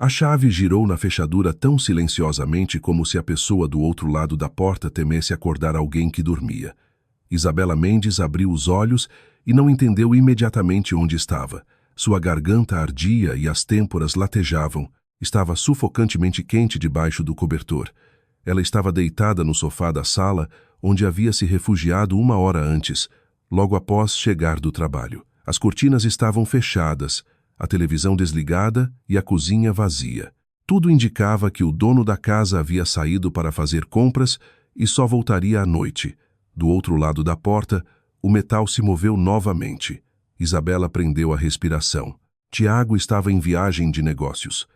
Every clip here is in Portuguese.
A chave girou na fechadura tão silenciosamente como se a pessoa do outro lado da porta temesse acordar alguém que dormia. Isabela Mendes abriu os olhos e não entendeu imediatamente onde estava. Sua garganta ardia e as têmporas latejavam. Estava sufocantemente quente debaixo do cobertor. Ela estava deitada no sofá da sala, onde havia se refugiado 1 hora antes, logo após chegar do trabalho. As cortinas estavam fechadas, a televisão desligada e a cozinha vazia. Tudo indicava que o dono da casa havia saído para fazer compras e só voltaria à noite. Do outro lado da porta, o metal se moveu novamente. Isabela prendeu a respiração. Tiago estava em viagem de negócios.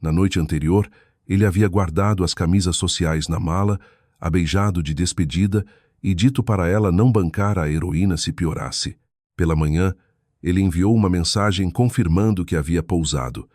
Na noite anterior, ele havia guardado as camisas sociais na mala, a beijado de despedida e dito para ela não bancar a heroína se piorasse. Pela manhã, ele enviou uma mensagem confirmando que havia pousado.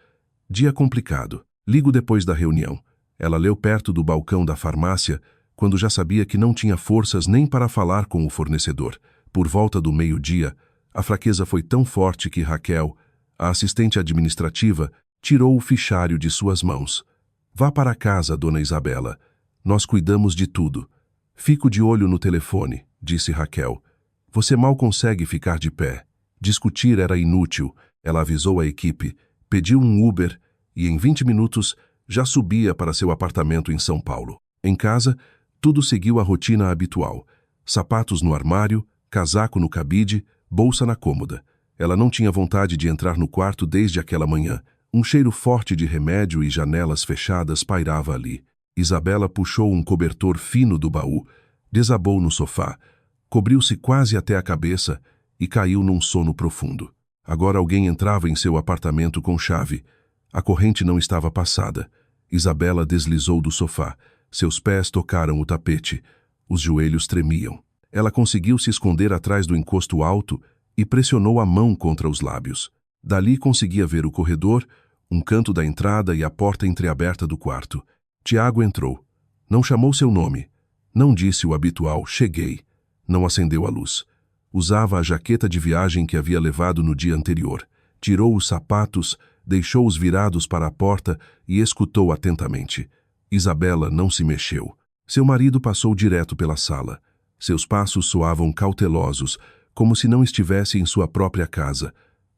Dia complicado. Ligo depois da reunião. Ela leu perto do balcão da farmácia, quando já sabia que não tinha forças nem para falar com o fornecedor. Por volta do meio-dia, a fraqueza foi tão forte que Raquel, a assistente administrativa, tirou o fichário de suas mãos. Vá para casa, dona Isabela. Nós cuidamos de tudo. Fico de olho no telefone, disse Raquel. Você mal consegue ficar de pé. Discutir era inútil. Ela avisou a equipe, pediu um Uber e em 20 minutos já subia para seu apartamento em São Paulo. Em casa, tudo seguiu a rotina habitual. Sapatos no armário, casaco no cabide, bolsa na cômoda. Ela não tinha vontade de entrar no quarto desde aquela manhã. Um cheiro forte de remédio e janelas fechadas pairava ali. Isabela puxou um cobertor fino do baú, desabou no sofá, cobriu-se quase até a cabeça e caiu num sono profundo. Agora alguém entrava em seu apartamento com chave. A corrente não estava passada. Isabela deslizou do sofá. Seus pés tocaram o tapete. Os joelhos tremiam. Ela conseguiu se esconder atrás do encosto alto e pressionou a mão contra os lábios. Dali conseguia ver o corredor, um canto da entrada e a porta entreaberta do quarto. Tiago entrou. Não chamou seu nome. Não disse o habitual, cheguei. Não acendeu a luz. Usava a jaqueta de viagem que havia levado no dia anterior. Tirou os sapatos, deixou-os virados para a porta e escutou atentamente. Isabela não se mexeu. Seu marido passou direto pela sala. Seus passos soavam cautelosos, como se não estivesse em sua própria casa.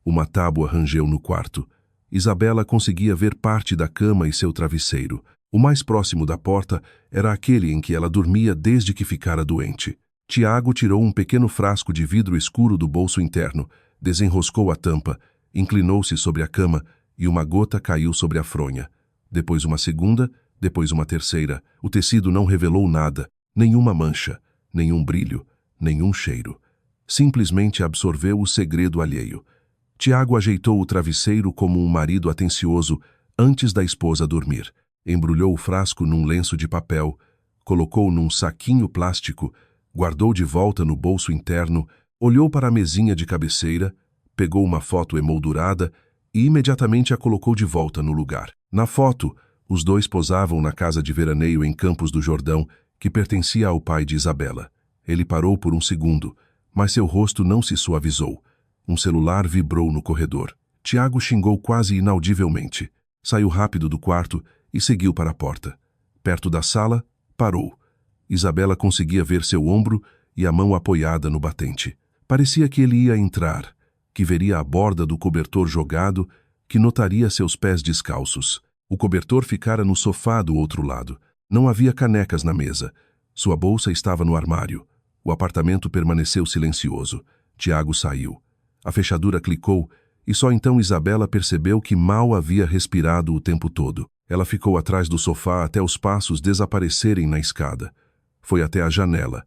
Uma tábua rangeu no quarto. Isabela conseguia ver parte da cama e seu travesseiro. O mais próximo da porta era aquele em que ela dormia desde que ficara doente. Tiago tirou um pequeno frasco de vidro escuro do bolso interno, desenroscou a tampa, inclinou-se sobre a cama e uma gota caiu sobre a fronha. Depois uma segunda, depois uma terceira. O tecido não revelou nada, nenhuma mancha, nenhum brilho, nenhum cheiro. Simplesmente absorveu o segredo alheio. Tiago ajeitou o travesseiro como um marido atencioso antes da esposa dormir. Embrulhou o frasco num lenço de papel, colocou num saquinho plástico, guardou de volta no bolso interno, olhou para a mesinha de cabeceira, pegou uma foto emoldurada e imediatamente a colocou de volta no lugar. Na foto, os dois posavam na casa de veraneio em Campos do Jordão, que pertencia ao pai de Isabela. Ele parou por um segundo, mas seu rosto não se suavizou. Um celular vibrou no corredor. Tiago xingou quase inaudivelmente. Saiu rápido do quarto e seguiu para a porta. Perto da sala, parou. Isabela conseguia ver seu ombro e a mão apoiada no batente. Parecia que ele ia entrar, que veria a borda do cobertor jogado, que notaria seus pés descalços. O cobertor ficara no sofá do outro lado. Não havia canecas na mesa. Sua bolsa estava no armário. O apartamento permaneceu silencioso. Tiago saiu. A fechadura clicou e só então Isabela percebeu que mal havia respirado o tempo todo. Ela ficou atrás do sofá até os passos desaparecerem na escada. Foi até a janela.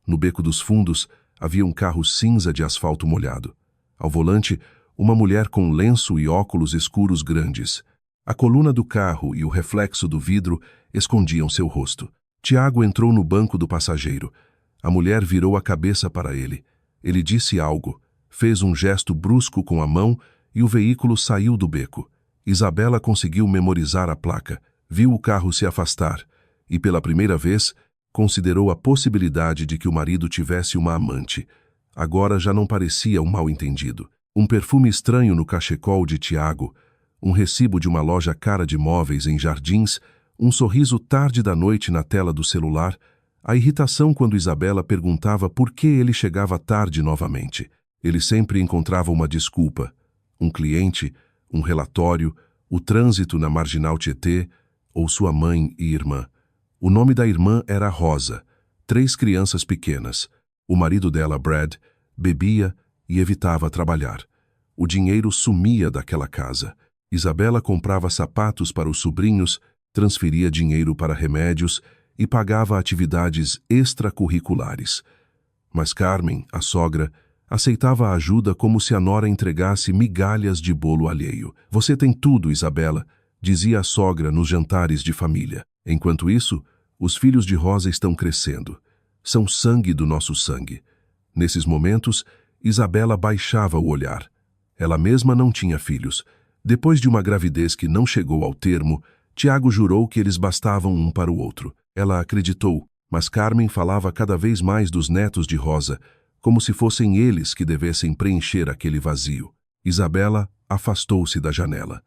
No beco dos fundos havia um carro cinza de asfalto molhado. Ao volante, uma mulher com lenço e óculos escuros grandes. A coluna do carro e o reflexo do vidro escondiam seu rosto. Tiago entrou no banco do passageiro. A mulher virou a cabeça para ele. Ele disse algo, fez um gesto brusco com a mão e o veículo saiu do beco. Isabela conseguiu memorizar a placa, viu o carro se afastar e, pela primeira vez, considerou a possibilidade de que o marido tivesse uma amante. Agora já não parecia um mal-entendido. Um perfume estranho no cachecol de Tiago, um recibo de uma loja cara de móveis em Jardins, um sorriso tarde da noite na tela do celular, a irritação quando Isabela perguntava por que ele chegava tarde novamente. Ele sempre encontrava uma desculpa. Um cliente, um relatório, o trânsito na Marginal Tietê, ou sua mãe e irmã. O nome da irmã era Rosa, 3 crianças pequenas. O marido dela, Brad, bebia e evitava trabalhar. O dinheiro sumia daquela casa. Isabela comprava sapatos para os sobrinhos, transferia dinheiro para remédios e pagava atividades extracurriculares. Mas Carmen, a sogra, aceitava a ajuda como se a nora entregasse migalhas de bolo alheio. "Você tem tudo, Isabela", dizia a sogra nos jantares de família. Enquanto isso, os filhos de Rosa estão crescendo. São sangue do nosso sangue. Nesses momentos, Isabela baixava o olhar. Ela mesma não tinha filhos. Depois de uma gravidez que não chegou ao termo, Tiago jurou que eles bastavam um para o outro. Ela acreditou, mas Carmen falava cada vez mais dos netos de Rosa, como se fossem eles que devessem preencher aquele vazio. Isabela afastou-se da janela.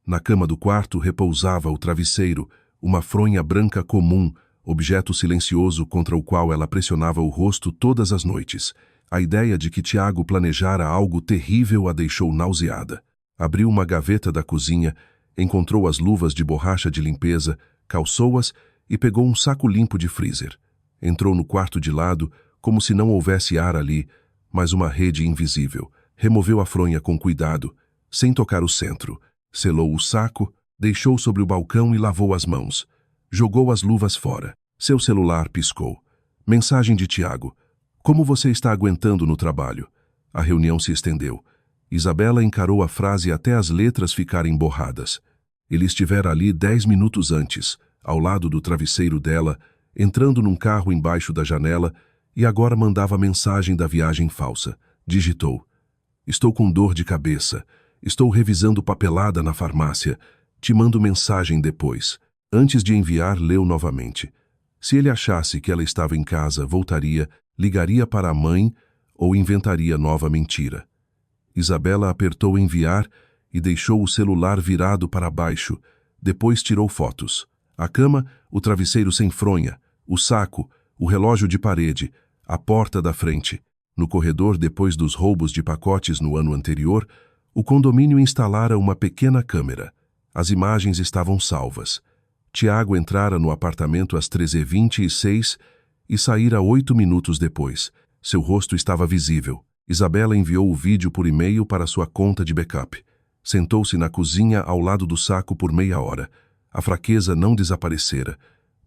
Na cama do quarto repousava o travesseiro, uma fronha branca comum, objeto silencioso contra o qual ela pressionava o rosto todas as noites. A ideia de que Tiago planejara algo terrível a deixou nauseada. Abriu uma gaveta da cozinha, encontrou as luvas de borracha de limpeza, calçou-as e pegou um saco limpo de freezer. Entrou no quarto de lado, como se não houvesse ar ali, mas uma rede invisível. Removeu a fronha com cuidado, sem tocar o centro. Selou o saco, deixou sobre o balcão e lavou as mãos. Jogou as luvas fora. Seu celular piscou. Mensagem de Tiago. "Como você está aguentando no trabalho?" A reunião se estendeu. Isabela encarou a frase até as letras ficarem borradas. Ele estivera ali 10 minutos antes, ao lado do travesseiro dela, entrando num carro embaixo da janela, e agora mandava mensagem da viagem falsa. Digitou: "Estou com dor de cabeça. Estou revisando papelada na farmácia. Te mando mensagem depois." Antes de enviar, leu novamente. Se ele achasse que ela estava em casa, voltaria, ligaria para a mãe ou inventaria nova mentira. Isabela apertou enviar e deixou o celular virado para baixo. Depois tirou fotos. A cama, o travesseiro sem fronha, o saco, o relógio de parede, a porta da frente. No corredor, depois dos roubos de pacotes no ano anterior, o condomínio instalara uma pequena câmera. As imagens estavam salvas. Tiago entrara no apartamento às 13h26 e saíra 8 minutos depois. Seu rosto estava visível. Isabela enviou o vídeo por e-mail para sua conta de backup. Sentou-se na cozinha ao lado do saco por meia hora. A fraqueza não desaparecera,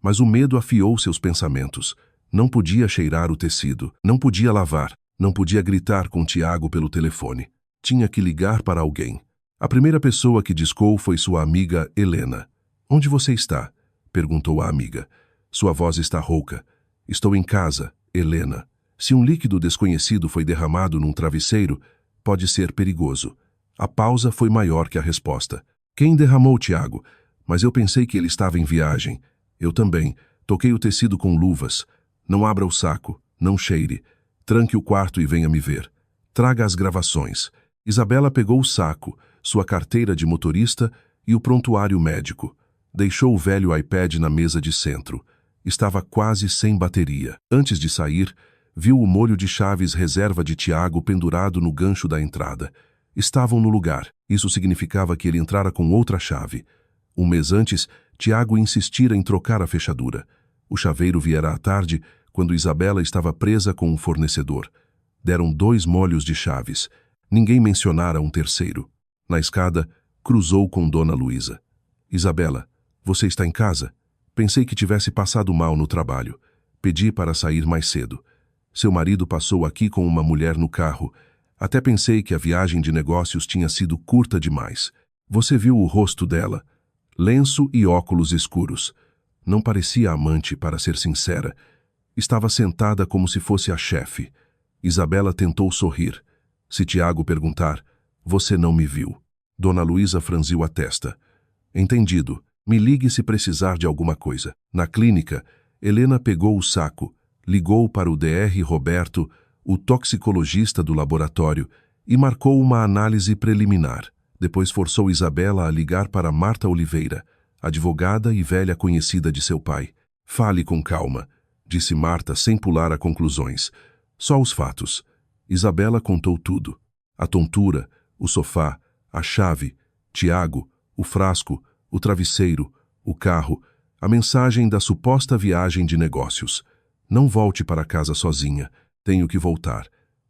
mas o medo afiou seus pensamentos. Não podia cheirar o tecido, não podia lavar, não podia gritar com Tiago pelo telefone. Tinha que ligar para alguém. A primeira pessoa que discou foi sua amiga Helena. "Onde você está?" perguntou a amiga. Sua voz está rouca. "Estou em casa, Helena. Se um líquido desconhecido foi derramado num travesseiro, pode ser perigoso." A pausa foi maior que a resposta. "Quem derramou, Tiago? Mas eu pensei que ele estava em viagem." "Eu também. Toquei o tecido com luvas. Não abra o saco. Não cheire. Tranque o quarto e venha me ver. Traga as gravações." Isabela pegou o saco, sua carteira de motorista e o prontuário médico. Deixou o velho iPad na mesa de centro. Estava quase sem bateria. Antes de sair, viu o molho de chaves reserva de Tiago pendurado no gancho da entrada. Estavam no lugar. Isso significava que ele entrara com outra chave. Um mês antes, Tiago insistira em trocar a fechadura. O chaveiro viera à tarde, quando Isabela estava presa com um fornecedor. Deram 2 molhos de chaves. Ninguém mencionara um terceiro. Na escada, cruzou com Dona Luísa. "Isabela, você está em casa? Pensei que tivesse passado mal no trabalho. Pedi para sair mais cedo. Seu marido passou aqui com uma mulher no carro. Até pensei que a viagem de negócios tinha sido curta demais. Você viu o rosto dela? Lenço e óculos escuros. Não parecia amante, para ser sincera. Estava sentada como se fosse a chefe." Isabela tentou sorrir. Se Tiago perguntar, "Você não me viu?" Dona Luísa franziu a testa. "Entendido. Me ligue se precisar de alguma coisa." Na clínica, Helena pegou o saco, ligou para o Dr. Roberto, o toxicologista do laboratório, e marcou uma análise preliminar. Depois forçou Isabela a ligar para Marta Oliveira, advogada e velha conhecida de seu pai. Fale com calma, disse Marta sem pular a conclusões. Só os fatos. Isabela contou tudo. A tontura, o sofá, a chave, Tiago, o frasco, o travesseiro, o carro, a mensagem da suposta viagem de negócios. Não volte para casa sozinha. Tenho que voltar.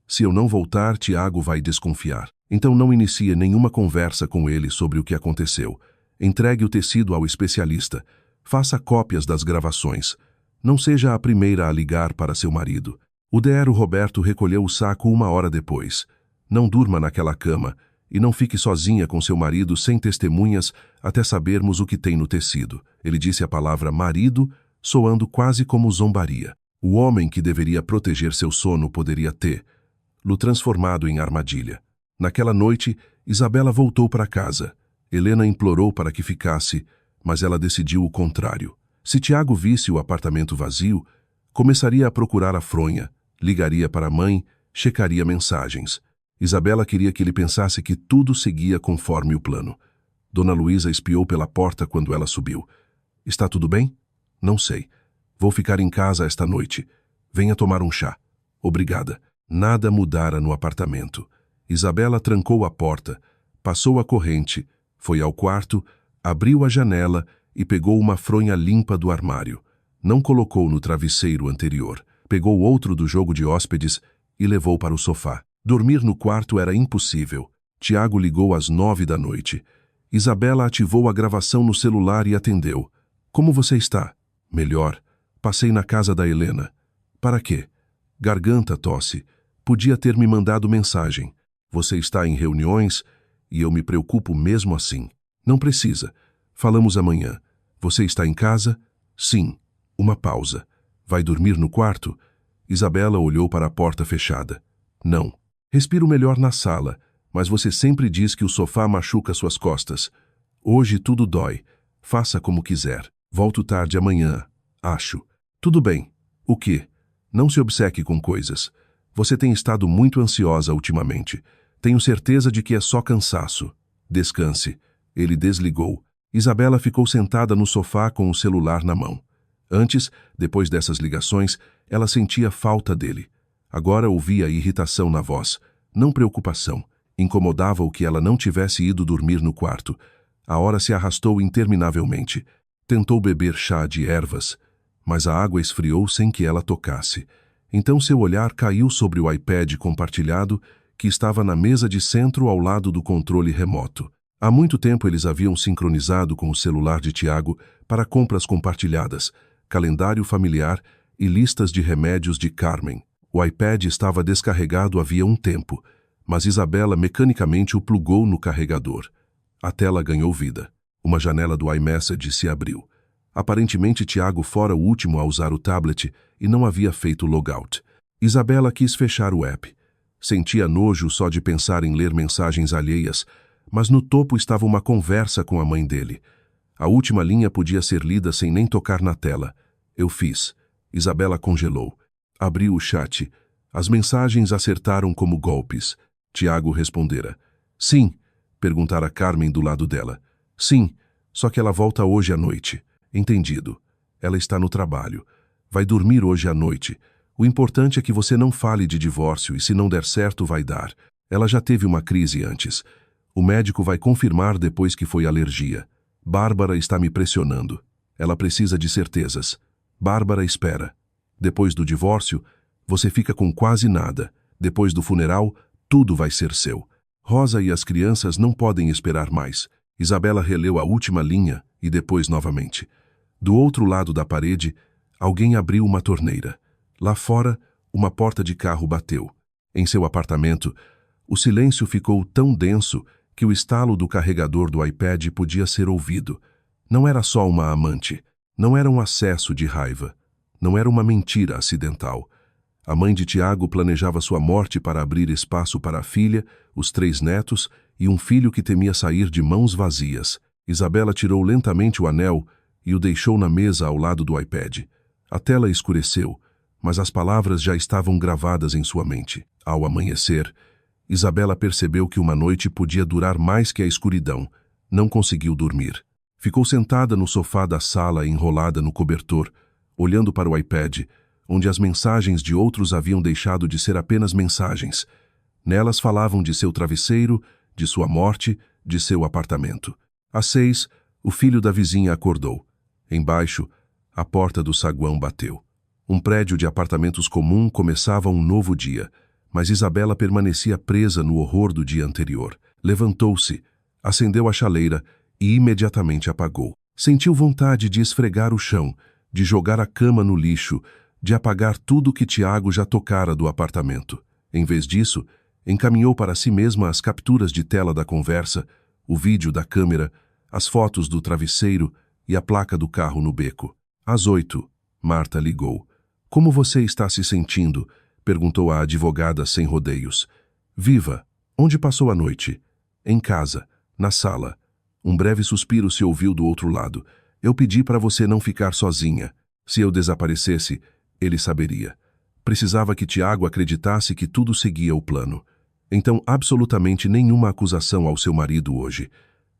Se eu não voltar, Tiago vai desconfiar. Então não inicie nenhuma conversa com ele sobre o que aconteceu. Entregue o tecido ao especialista. Faça cópias das gravações. Não seja a primeira a ligar para seu marido. O Dr. Roberto recolheu o saco 1 hora depois. Não durma naquela cama e não fique sozinha com seu marido sem testemunhas até sabermos o que tem no tecido. Ele disse a palavra marido, soando quase como zombaria. O homem que deveria proteger seu sono poderia tê-lo transformado em armadilha. Naquela noite, Isabela voltou para casa. Helena implorou para que ficasse, mas ela decidiu o contrário. Se Tiago visse o apartamento vazio, começaria a procurar a fronha, ligaria para a mãe, checaria mensagens. Isabela queria que ele pensasse que tudo seguia conforme o plano. Dona Luísa espiou pela porta quando ela subiu. Está tudo bem? Não sei. Vou ficar em casa esta noite. Venha tomar um chá. Obrigada. Nada mudara no apartamento. Isabela trancou a porta, passou a corrente, foi ao quarto, abriu a janela e pegou uma fronha limpa do armário. Não colocou no travesseiro anterior. Pegou outro do jogo de hóspedes e levou para o sofá. Dormir no quarto era impossível. Tiago ligou às 9 da noite. Isabela ativou a gravação no celular e atendeu. Como você está? Melhor. Passei na casa da Helena. Para quê? Garganta, tosse. Podia ter me mandado mensagem. Você está em reuniões e eu me preocupo mesmo assim. Não precisa. Falamos amanhã. Você está em casa? Sim. Uma pausa. Vai dormir no quarto? Isabela olhou para a porta fechada. Não. Respiro melhor na sala, mas você sempre diz que o sofá machuca suas costas. Hoje tudo dói. Faça como quiser. Volto tarde amanhã, acho. Tudo bem. O quê? Não se obceque com coisas. Você tem estado muito ansiosa ultimamente. Tenho certeza de que é só cansaço. Descanse. Ele desligou. Isabela ficou sentada no sofá com o celular na mão. Antes, depois dessas ligações, ela sentia falta dele. Agora ouvia irritação na voz, não preocupação. Incomodava-o que ela não tivesse ido dormir no quarto. A hora se arrastou interminavelmente. Tentou beber chá de ervas, mas a água esfriou sem que ela tocasse. Então seu olhar caiu sobre o iPad compartilhado que estava na mesa de centro ao lado do controle remoto. Há muito tempo eles haviam sincronizado com o celular de Tiago para compras compartilhadas, calendário familiar e listas de remédios de Carmen. O iPad estava descarregado havia um tempo, mas Isabela mecanicamente o plugou no carregador. A tela ganhou vida. Uma janela do iMessage se abriu. Aparentemente Tiago fora o último a usar o tablet e não havia feito logout. Isabela quis fechar o app. Sentia nojo só de pensar em ler mensagens alheias, mas no topo estava uma conversa com a mãe dele. A última linha podia ser lida sem nem tocar na tela. Eu fiz. Isabela congelou. Abriu o chat. As mensagens acertaram como golpes. Tiago respondera. Sim, perguntara Carmen do lado dela. Sim, só que ela volta hoje à noite. Entendido. Ela está no trabalho. Vai dormir hoje à noite. O importante é que você não fale de divórcio e se não der certo vai dar. Ela já teve uma crise antes. O médico vai confirmar depois que foi alergia. Bárbara está me pressionando. Ela precisa de certezas. Bárbara espera. Depois do divórcio, você fica com quase nada. Depois do funeral, tudo vai ser seu. Rosa e as crianças não podem esperar mais. Isabela releu a última linha e depois novamente. Do outro lado da parede, alguém abriu uma torneira. Lá fora, uma porta de carro bateu. Em seu apartamento, o silêncio ficou tão denso que o estalo do carregador do iPad podia ser ouvido. Não era só uma amante. Não era um acesso de raiva. Não era uma mentira acidental. A mãe de Tiago planejava sua morte para abrir espaço para a filha, os 3 netos e um filho que temia sair de mãos vazias. Isabela tirou lentamente o anel e o deixou na mesa ao lado do iPad. A tela escureceu, mas as palavras já estavam gravadas em sua mente. Ao amanhecer, Isabela percebeu que uma noite podia durar mais que a escuridão. Não conseguiu dormir. Ficou sentada no sofá da sala, enrolada no cobertor, olhando para o iPad, onde as mensagens de outros haviam deixado de ser apenas mensagens. Nelas falavam de seu travesseiro, de sua morte, de seu apartamento. Às 6, o filho da vizinha acordou. Embaixo, a porta do saguão bateu. Um prédio de apartamentos comum começava um novo dia, mas Isabela permanecia presa no horror do dia anterior. Levantou-se, acendeu a chaleira e imediatamente apagou. Sentiu vontade de esfregar o chão, de jogar a cama no lixo, de apagar tudo que Tiago já tocara do apartamento. Em vez disso, encaminhou para si mesma as capturas de tela da conversa, o vídeo da câmera, as fotos do travesseiro e a placa do carro no beco. Às 8, Marta ligou. "Como você está se sentindo?" perguntou a advogada sem rodeios. "Viva! Onde passou a noite?" "Em casa, na sala." Um breve suspiro se ouviu do outro lado. "Eu pedi para você não ficar sozinha. Se eu desaparecesse, ele saberia. Precisava que Tiago acreditasse que tudo seguia o plano. Então, absolutamente nenhuma acusação ao seu marido hoje.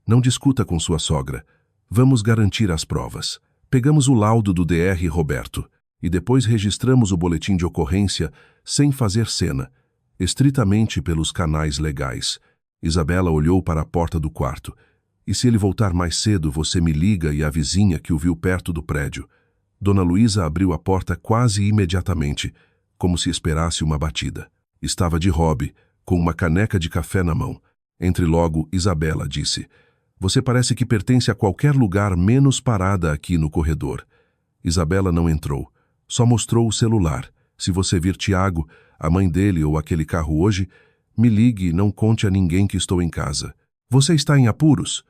Não discuta com sua sogra. Vamos garantir as provas." Pegamos o laudo do Dr. Roberto e depois registramos o boletim de ocorrência sem fazer cena, estritamente pelos canais legais. Isabela olhou para a porta do quarto. "E se ele voltar mais cedo, você me liga e a vizinha que o viu perto do prédio." Dona Luísa abriu a porta quase imediatamente, como se esperasse uma batida. Estava de hobby, com uma caneca de café na mão. Entre logo, Isabela disse: "Você parece que pertence a qualquer lugar menos parada aqui no corredor." Isabela não entrou. Só mostrou o celular. "Se você vir Tiago, a mãe dele ou aquele carro hoje, me ligue e não conte a ninguém que estou em casa." "Você está em apuros?"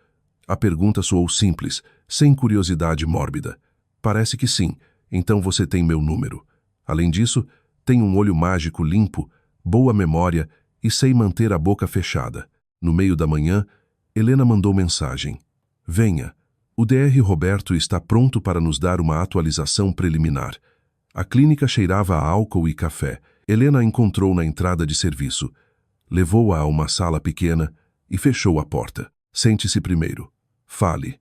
A pergunta soou simples, sem curiosidade mórbida. "Parece que sim. Então você tem meu número. Além disso, tenho um olho mágico limpo, boa memória e sei manter a boca fechada." No meio da manhã, Helena mandou mensagem: "Venha. O Dr. Roberto está pronto para nos dar uma atualização preliminar." A clínica cheirava a álcool e café. Helena a encontrou na entrada de serviço. Levou-a a uma sala pequena e fechou a porta. "Sente-se primeiro. Fale."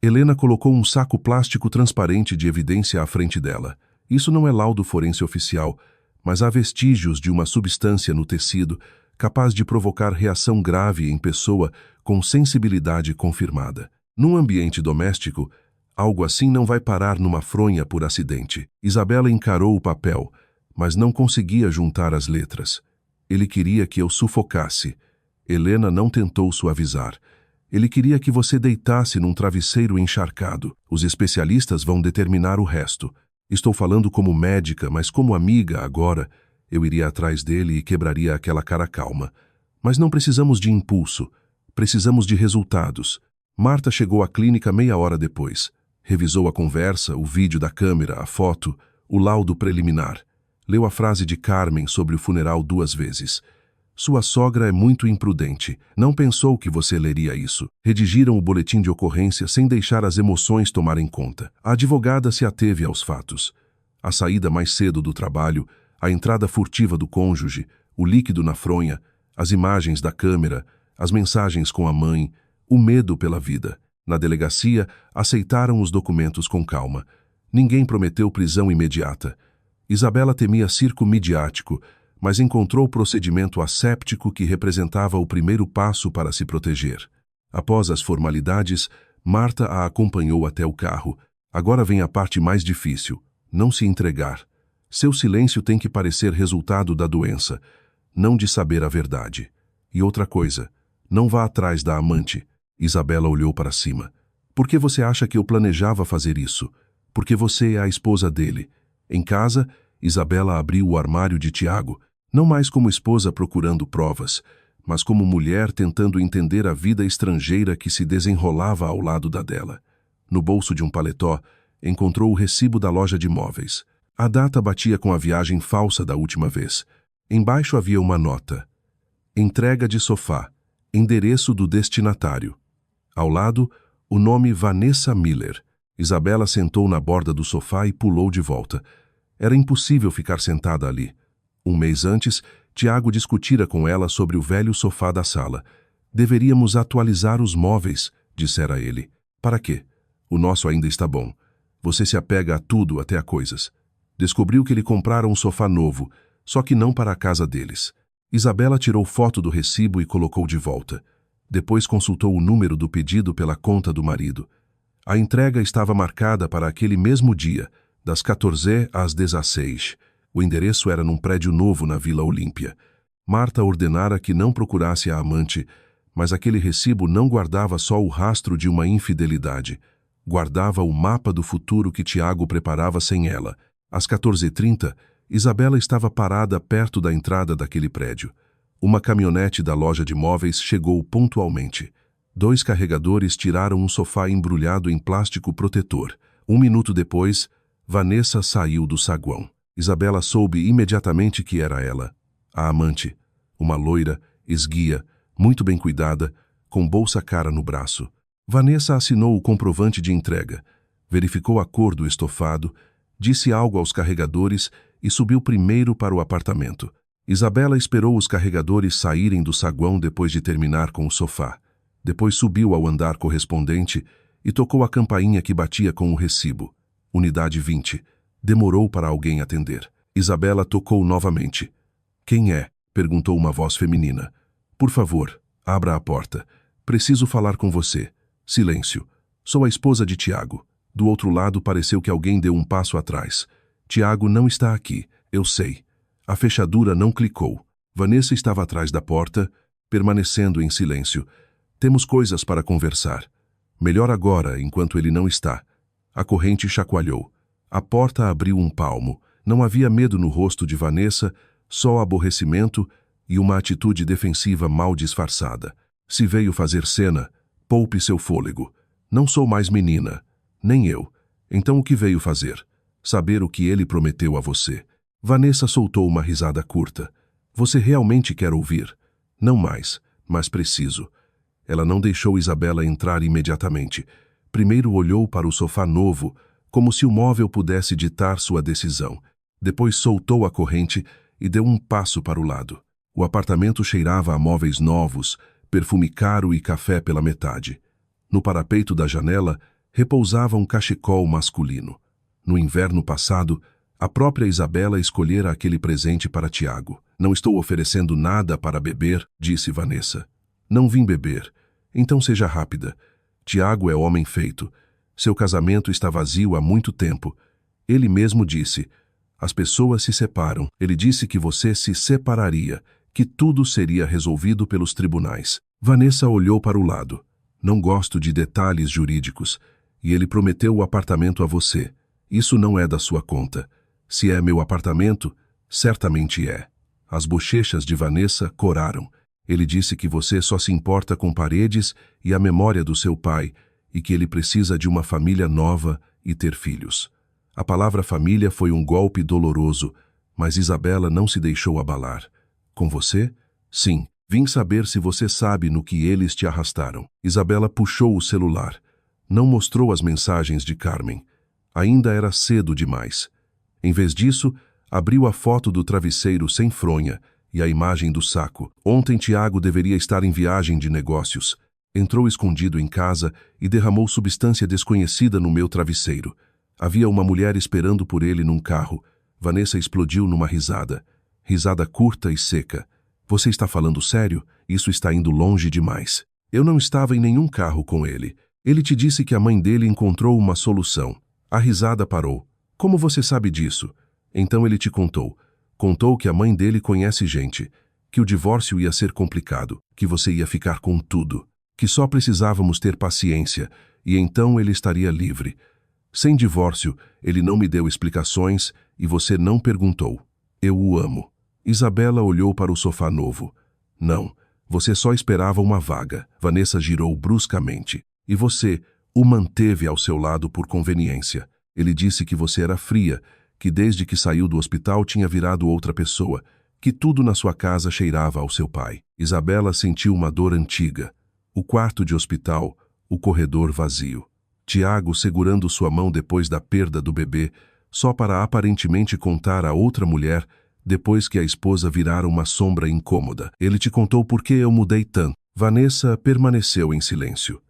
Helena colocou um saco plástico transparente de evidência à frente dela. "Isso não é laudo forense oficial, mas há vestígios de uma substância no tecido capaz de provocar reação grave em pessoa com sensibilidade confirmada. Num ambiente doméstico, algo assim não vai parar numa fronha por acidente." Isabela encarou o papel, mas não conseguia juntar as letras. "Ele queria que eu sufocasse." Helena não tentou suavizar. "Ele queria que você deitasse num travesseiro encharcado. Os especialistas vão determinar o resto. Estou falando como médica, mas como amiga agora, eu iria atrás dele e quebraria aquela cara calma. Mas não precisamos de impulso. Precisamos de resultados." Marta chegou à clínica meia hora depois. Revisou a conversa, o vídeo da câmera, a foto, o laudo preliminar. Leu a frase de Carmen sobre o funeral 2 vezes. "Sua sogra é muito imprudente. Não pensou que você leria isso." Redigiram o boletim de ocorrência sem deixar as emoções tomarem conta. A advogada se ateve aos fatos. A saída mais cedo do trabalho, a entrada furtiva do cônjuge, o líquido na fronha, as imagens da câmera, as mensagens com a mãe, o medo pela vida. Na delegacia, aceitaram os documentos com calma. Ninguém prometeu prisão imediata. Isabela temia circo midiático, mas encontrou o procedimento asséptico que representava o primeiro passo para se proteger. Após as formalidades, Marta a acompanhou até o carro. "Agora vem a parte mais difícil: não se entregar. Seu silêncio tem que parecer resultado da doença, não de saber a verdade. E outra coisa, não vá atrás da amante." Isabela olhou para cima. "Por que você acha que eu planejava fazer isso?" "Porque você é a esposa dele." Em casa, Isabela abriu o armário de Tiago, não mais como esposa procurando provas, mas como mulher tentando entender a vida estrangeira que se desenrolava ao lado da dela. No bolso de um paletó, encontrou o recibo da loja de móveis. A data batia com a viagem falsa da última vez. Embaixo havia uma nota: "Entrega de sofá. Endereço do destinatário." Ao lado, o nome Vanessa Miller. Isabela sentou na borda do sofá e pulou de volta. Era impossível ficar sentada ali. Um mês antes, Tiago discutira com ela sobre o velho sofá da sala. Deveríamos atualizar os móveis, dissera ele. Para quê? O nosso ainda está bom. Você se apega a tudo, até a coisas. Descobriu que ele comprara um sofá novo, só que não para a casa deles. Isabela tirou foto do recibo e colocou de volta. Depois consultou o número do pedido pela conta do marido. A entrega estava marcada para aquele mesmo dia, das 14 às 16. O endereço era num prédio novo na Vila Olímpia. Marta ordenara que não procurasse a amante, mas aquele recibo não guardava só o rastro de uma infidelidade. Guardava o mapa do futuro que Tiago preparava sem ela. Às 14h30, Isabela estava parada perto da entrada daquele prédio. Uma caminhonete da loja de móveis chegou pontualmente. 2 carregadores tiraram um sofá embrulhado em plástico protetor. 1 minuto depois, Vanessa saiu do saguão. Isabela soube imediatamente que era ela, a amante, uma loira, esguia, muito bem cuidada, com bolsa cara no braço. Vanessa assinou o comprovante de entrega, verificou a cor do estofado, disse algo aos carregadores e subiu primeiro para o apartamento. Isabela esperou os carregadores saírem do saguão depois de terminar com o sofá. Depois subiu ao andar correspondente e tocou a campainha que batia com o recibo. Unidade 20. Demorou para alguém atender. Isabela tocou novamente. Quem é? Perguntou uma voz feminina. Por favor, abra a porta. Preciso falar com você. Silêncio. Sou a esposa de Tiago. Do outro lado pareceu que alguém deu um passo atrás. Tiago não está aqui, eu sei. A fechadura não clicou. Vanessa estava atrás da porta, permanecendo em silêncio. Temos coisas para conversar. Melhor agora, enquanto ele não está. A corrente chacoalhou. A porta abriu um palmo. Não havia medo no rosto de Vanessa, só aborrecimento e uma atitude defensiva mal disfarçada. Se veio fazer cena, poupe seu fôlego. Não sou mais menina. Nem eu. Então o que veio fazer? Saber o que ele prometeu a você. Vanessa soltou uma risada curta. Você realmente quer ouvir? Não mais, mas preciso. Ela não deixou Isabela entrar imediatamente. Primeiro olhou para o sofá novo, como se o móvel pudesse ditar sua decisão. Depois soltou a corrente e deu um passo para o lado. O apartamento cheirava a móveis novos, perfume caro e café pela metade. No parapeito da janela, repousava um cachecol masculino. No inverno passado, a própria Isabela escolhera aquele presente para Tiago. Não estou oferecendo nada para beber, disse Vanessa. Não vim beber. Então seja rápida. Tiago é homem feito. Seu casamento está vazio há muito tempo. Ele mesmo disse, as pessoas se separam. Ele disse que você se separaria, que tudo seria resolvido pelos tribunais. Vanessa olhou para o lado. Não gosto de detalhes jurídicos. E ele prometeu o apartamento a você. Isso não é da sua conta. Se é meu apartamento, certamente é. As bochechas de Vanessa coraram. Ele disse que você só se importa com paredes e a memória do seu pai, e que ele precisa de uma família nova e ter filhos. A palavra família foi um golpe doloroso, mas Isabela não se deixou abalar. Com você? Sim. Vim saber se você sabe no que eles te arrastaram. Isabela puxou o celular. Não mostrou as mensagens de Carmen. Ainda era cedo demais. Em vez disso, abriu a foto do travesseiro sem fronha e a imagem do saco. Ontem Tiago deveria estar em viagem de negócios. Entrou escondido em casa e derramou substância desconhecida no meu travesseiro. Havia uma mulher esperando por ele num carro. Vanessa explodiu numa risada. Risada curta e seca. Você está falando sério? Isso está indo longe demais. Eu não estava em nenhum carro com ele. Ele te disse que a mãe dele encontrou uma solução. A risada parou. Como você sabe disso? Então ele te contou. Contou que a mãe dele conhece gente, que o divórcio ia ser complicado, que você ia ficar com tudo, que só precisávamos ter paciência, e então ele estaria livre. Sem divórcio, ele não me deu explicações e você não perguntou. Eu o amo. Isabela olhou para o sofá novo. Não, você só esperava uma vaga. Vanessa girou bruscamente. E você o manteve ao seu lado por conveniência. Ele disse que você era fria, que desde que saiu do hospital tinha virado outra pessoa, que tudo na sua casa cheirava ao seu pai. Isabela sentiu uma dor antiga. O quarto de hospital, o corredor vazio. Tiago segurando sua mão depois da perda do bebê, só para aparentemente contar a outra mulher depois que a esposa virara uma sombra incômoda. Ele te contou por que eu mudei tanto. Vanessa permaneceu em silêncio.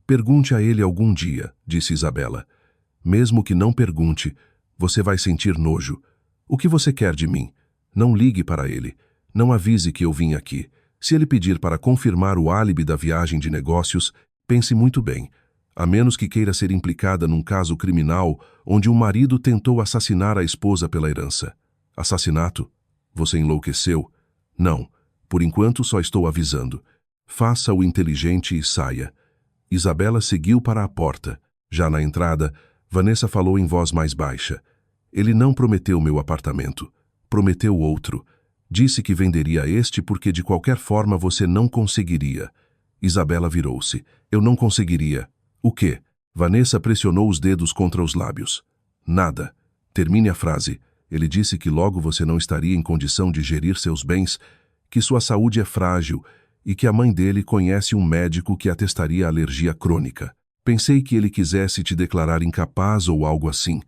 Pergunte a ele algum dia, disse Isabela. Mesmo que não pergunte, você vai sentir nojo. O que você quer de mim? Não ligue para ele. Não avise que eu vim aqui. Se ele pedir para confirmar o álibi da viagem de negócios, pense muito bem. A menos que queira ser implicada num caso criminal onde um marido tentou assassinar a esposa pela herança. Assassinato? Você enlouqueceu? Não. Por enquanto só estou avisando. Faça o inteligente e saia. Isabela seguiu para a porta. Já na entrada, Vanessa falou em voz mais baixa. Ele não prometeu meu apartamento. Prometeu outro. Disse que venderia este porque de qualquer forma você não conseguiria. Isabela virou-se. Eu não conseguiria. O quê? Vanessa pressionou os dedos contra os lábios. Nada. Termine a frase. Ele disse que logo você não estaria em condição de gerir seus bens, que sua saúde é frágil e que a mãe dele conhece um médico que atestaria alergia crônica. Pensei que ele quisesse te declarar incapaz ou algo assim.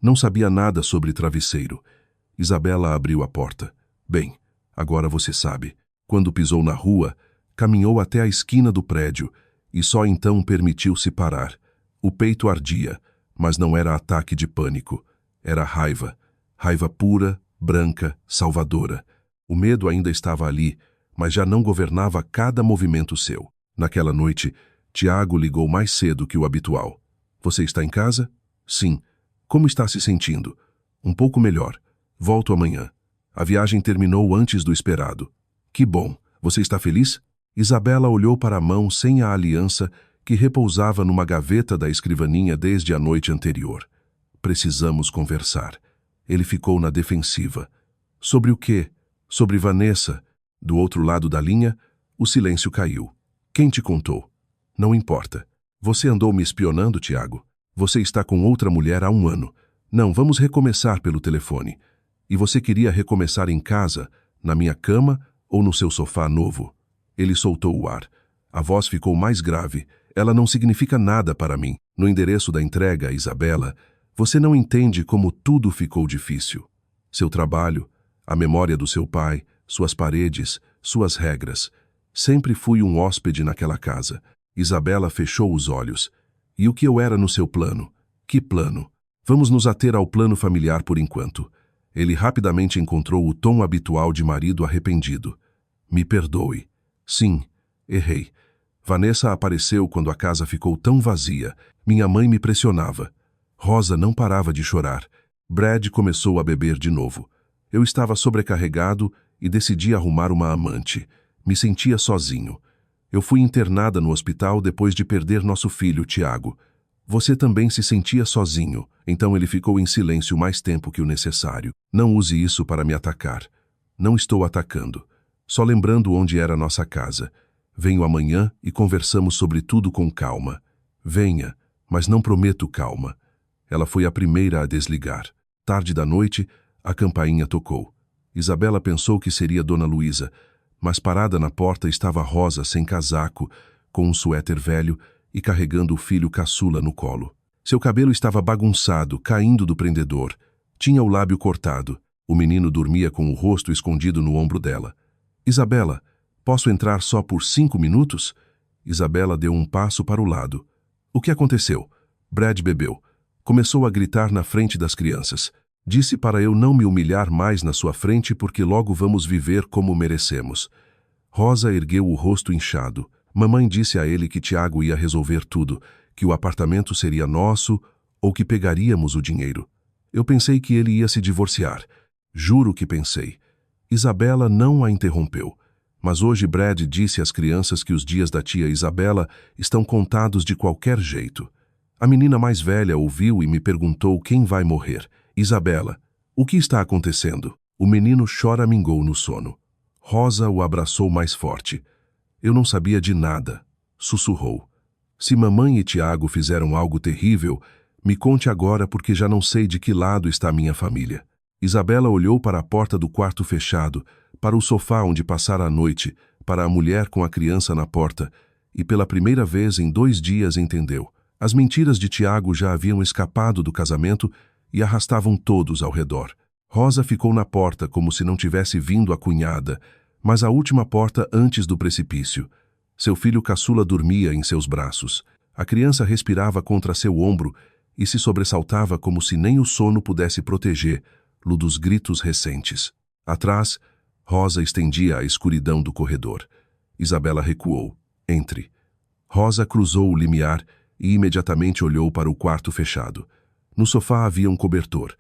Não sabia nada sobre travesseiro. Isabela abriu a porta. Bem, agora você sabe. Quando pisou na rua, caminhou até a esquina do prédio e só então permitiu-se parar. O peito ardia, mas não era ataque de pânico. Era raiva. Raiva pura, branca, salvadora. O medo ainda estava ali, mas já não governava cada movimento seu. Naquela noite, Tiago ligou mais cedo que o habitual. Você está em casa? Sim. Como está se sentindo? Um pouco melhor. Volto amanhã. A viagem terminou antes do esperado. Que bom. Você está feliz? Isabela olhou para a mão sem a aliança que repousava numa gaveta da escrivaninha desde a noite anterior. Precisamos conversar. Ele ficou na defensiva. Sobre o quê? Sobre Vanessa. Do outro lado da linha, o silêncio caiu. Quem te contou? Não importa. Você andou me espionando, Tiago? Você está com outra mulher há 1 ano. Não, vamos recomeçar pelo telefone. E você queria recomeçar em casa, na minha cama ou no seu sofá novo? Ele soltou o ar. A voz ficou mais grave. Ela não significa nada para mim. No endereço da entrega, Isabela, você não entende como tudo ficou difícil. Seu trabalho, a memória do seu pai, suas paredes, suas regras. Sempre fui um hóspede naquela casa. Isabela fechou os olhos. E o que eu era no seu plano? Que plano? Vamos nos ater ao plano familiar por enquanto. Ele rapidamente encontrou o tom habitual de marido arrependido. Me perdoe. Sim, errei. Vanessa apareceu quando a casa ficou tão vazia. Minha mãe me pressionava. Rosa não parava de chorar. Brad começou a beber de novo. Eu estava sobrecarregado e decidi arrumar uma amante. Me sentia sozinho. Eu fui internada no hospital depois de perder nosso filho, Tiago. Você também se sentia sozinho, então ele ficou em silêncio mais tempo que o necessário. Não use isso para me atacar. Não estou atacando. Só lembrando onde era nossa casa. Venho amanhã e conversamos sobre tudo com calma. Venha, mas não prometo calma. Ela foi a primeira a desligar. Tarde da noite, a campainha tocou. Isabela pensou que seria Dona Luísa, mas parada na porta estava Rosa sem casaco, com um suéter velho e carregando o filho caçula no colo. Seu cabelo estava bagunçado, caindo do prendedor. Tinha o lábio cortado. O menino dormia com o rosto escondido no ombro dela. Isabela, posso entrar só por 5 minutos? Isabela deu um passo para o lado. O que aconteceu? Brad bebeu. Começou a gritar na frente das crianças. Disse para eu não me humilhar mais na sua frente porque logo vamos viver como merecemos. Rosa ergueu o rosto inchado. Mamãe disse a ele que Tiago ia resolver tudo, que o apartamento seria nosso ou que pegaríamos o dinheiro. Eu pensei que ele ia se divorciar. Juro que pensei. Isabela não a interrompeu. Mas hoje Brad disse às crianças que os dias da tia Isabela estão contados de qualquer jeito. A menina mais velha ouviu e me perguntou quem vai morrer. Isabela, o que está acontecendo? O menino choramingou no sono. Rosa o abraçou mais forte. Eu não sabia de nada, sussurrou. Se mamãe e Tiago fizeram algo terrível, me conte agora porque já não sei de que lado está minha família. Isabela olhou para a porta do quarto fechado, para o sofá onde passara a noite, para a mulher com a criança na porta, e pela primeira vez em 2 dias entendeu. As mentiras de Tiago já haviam escapado do casamento e arrastavam todos ao redor. Rosa ficou na porta como se não tivesse vindo a cunhada, mas a última porta antes do precipício. Seu filho caçula dormia em seus braços. A criança respirava contra seu ombro e se sobressaltava como se nem o sono pudesse protegê-lo dos gritos recentes. Atrás, Rosa estendia a escuridão do corredor. Isabela recuou. Entre. Rosa cruzou o limiar e imediatamente olhou para o quarto fechado. No sofá havia um cobertor.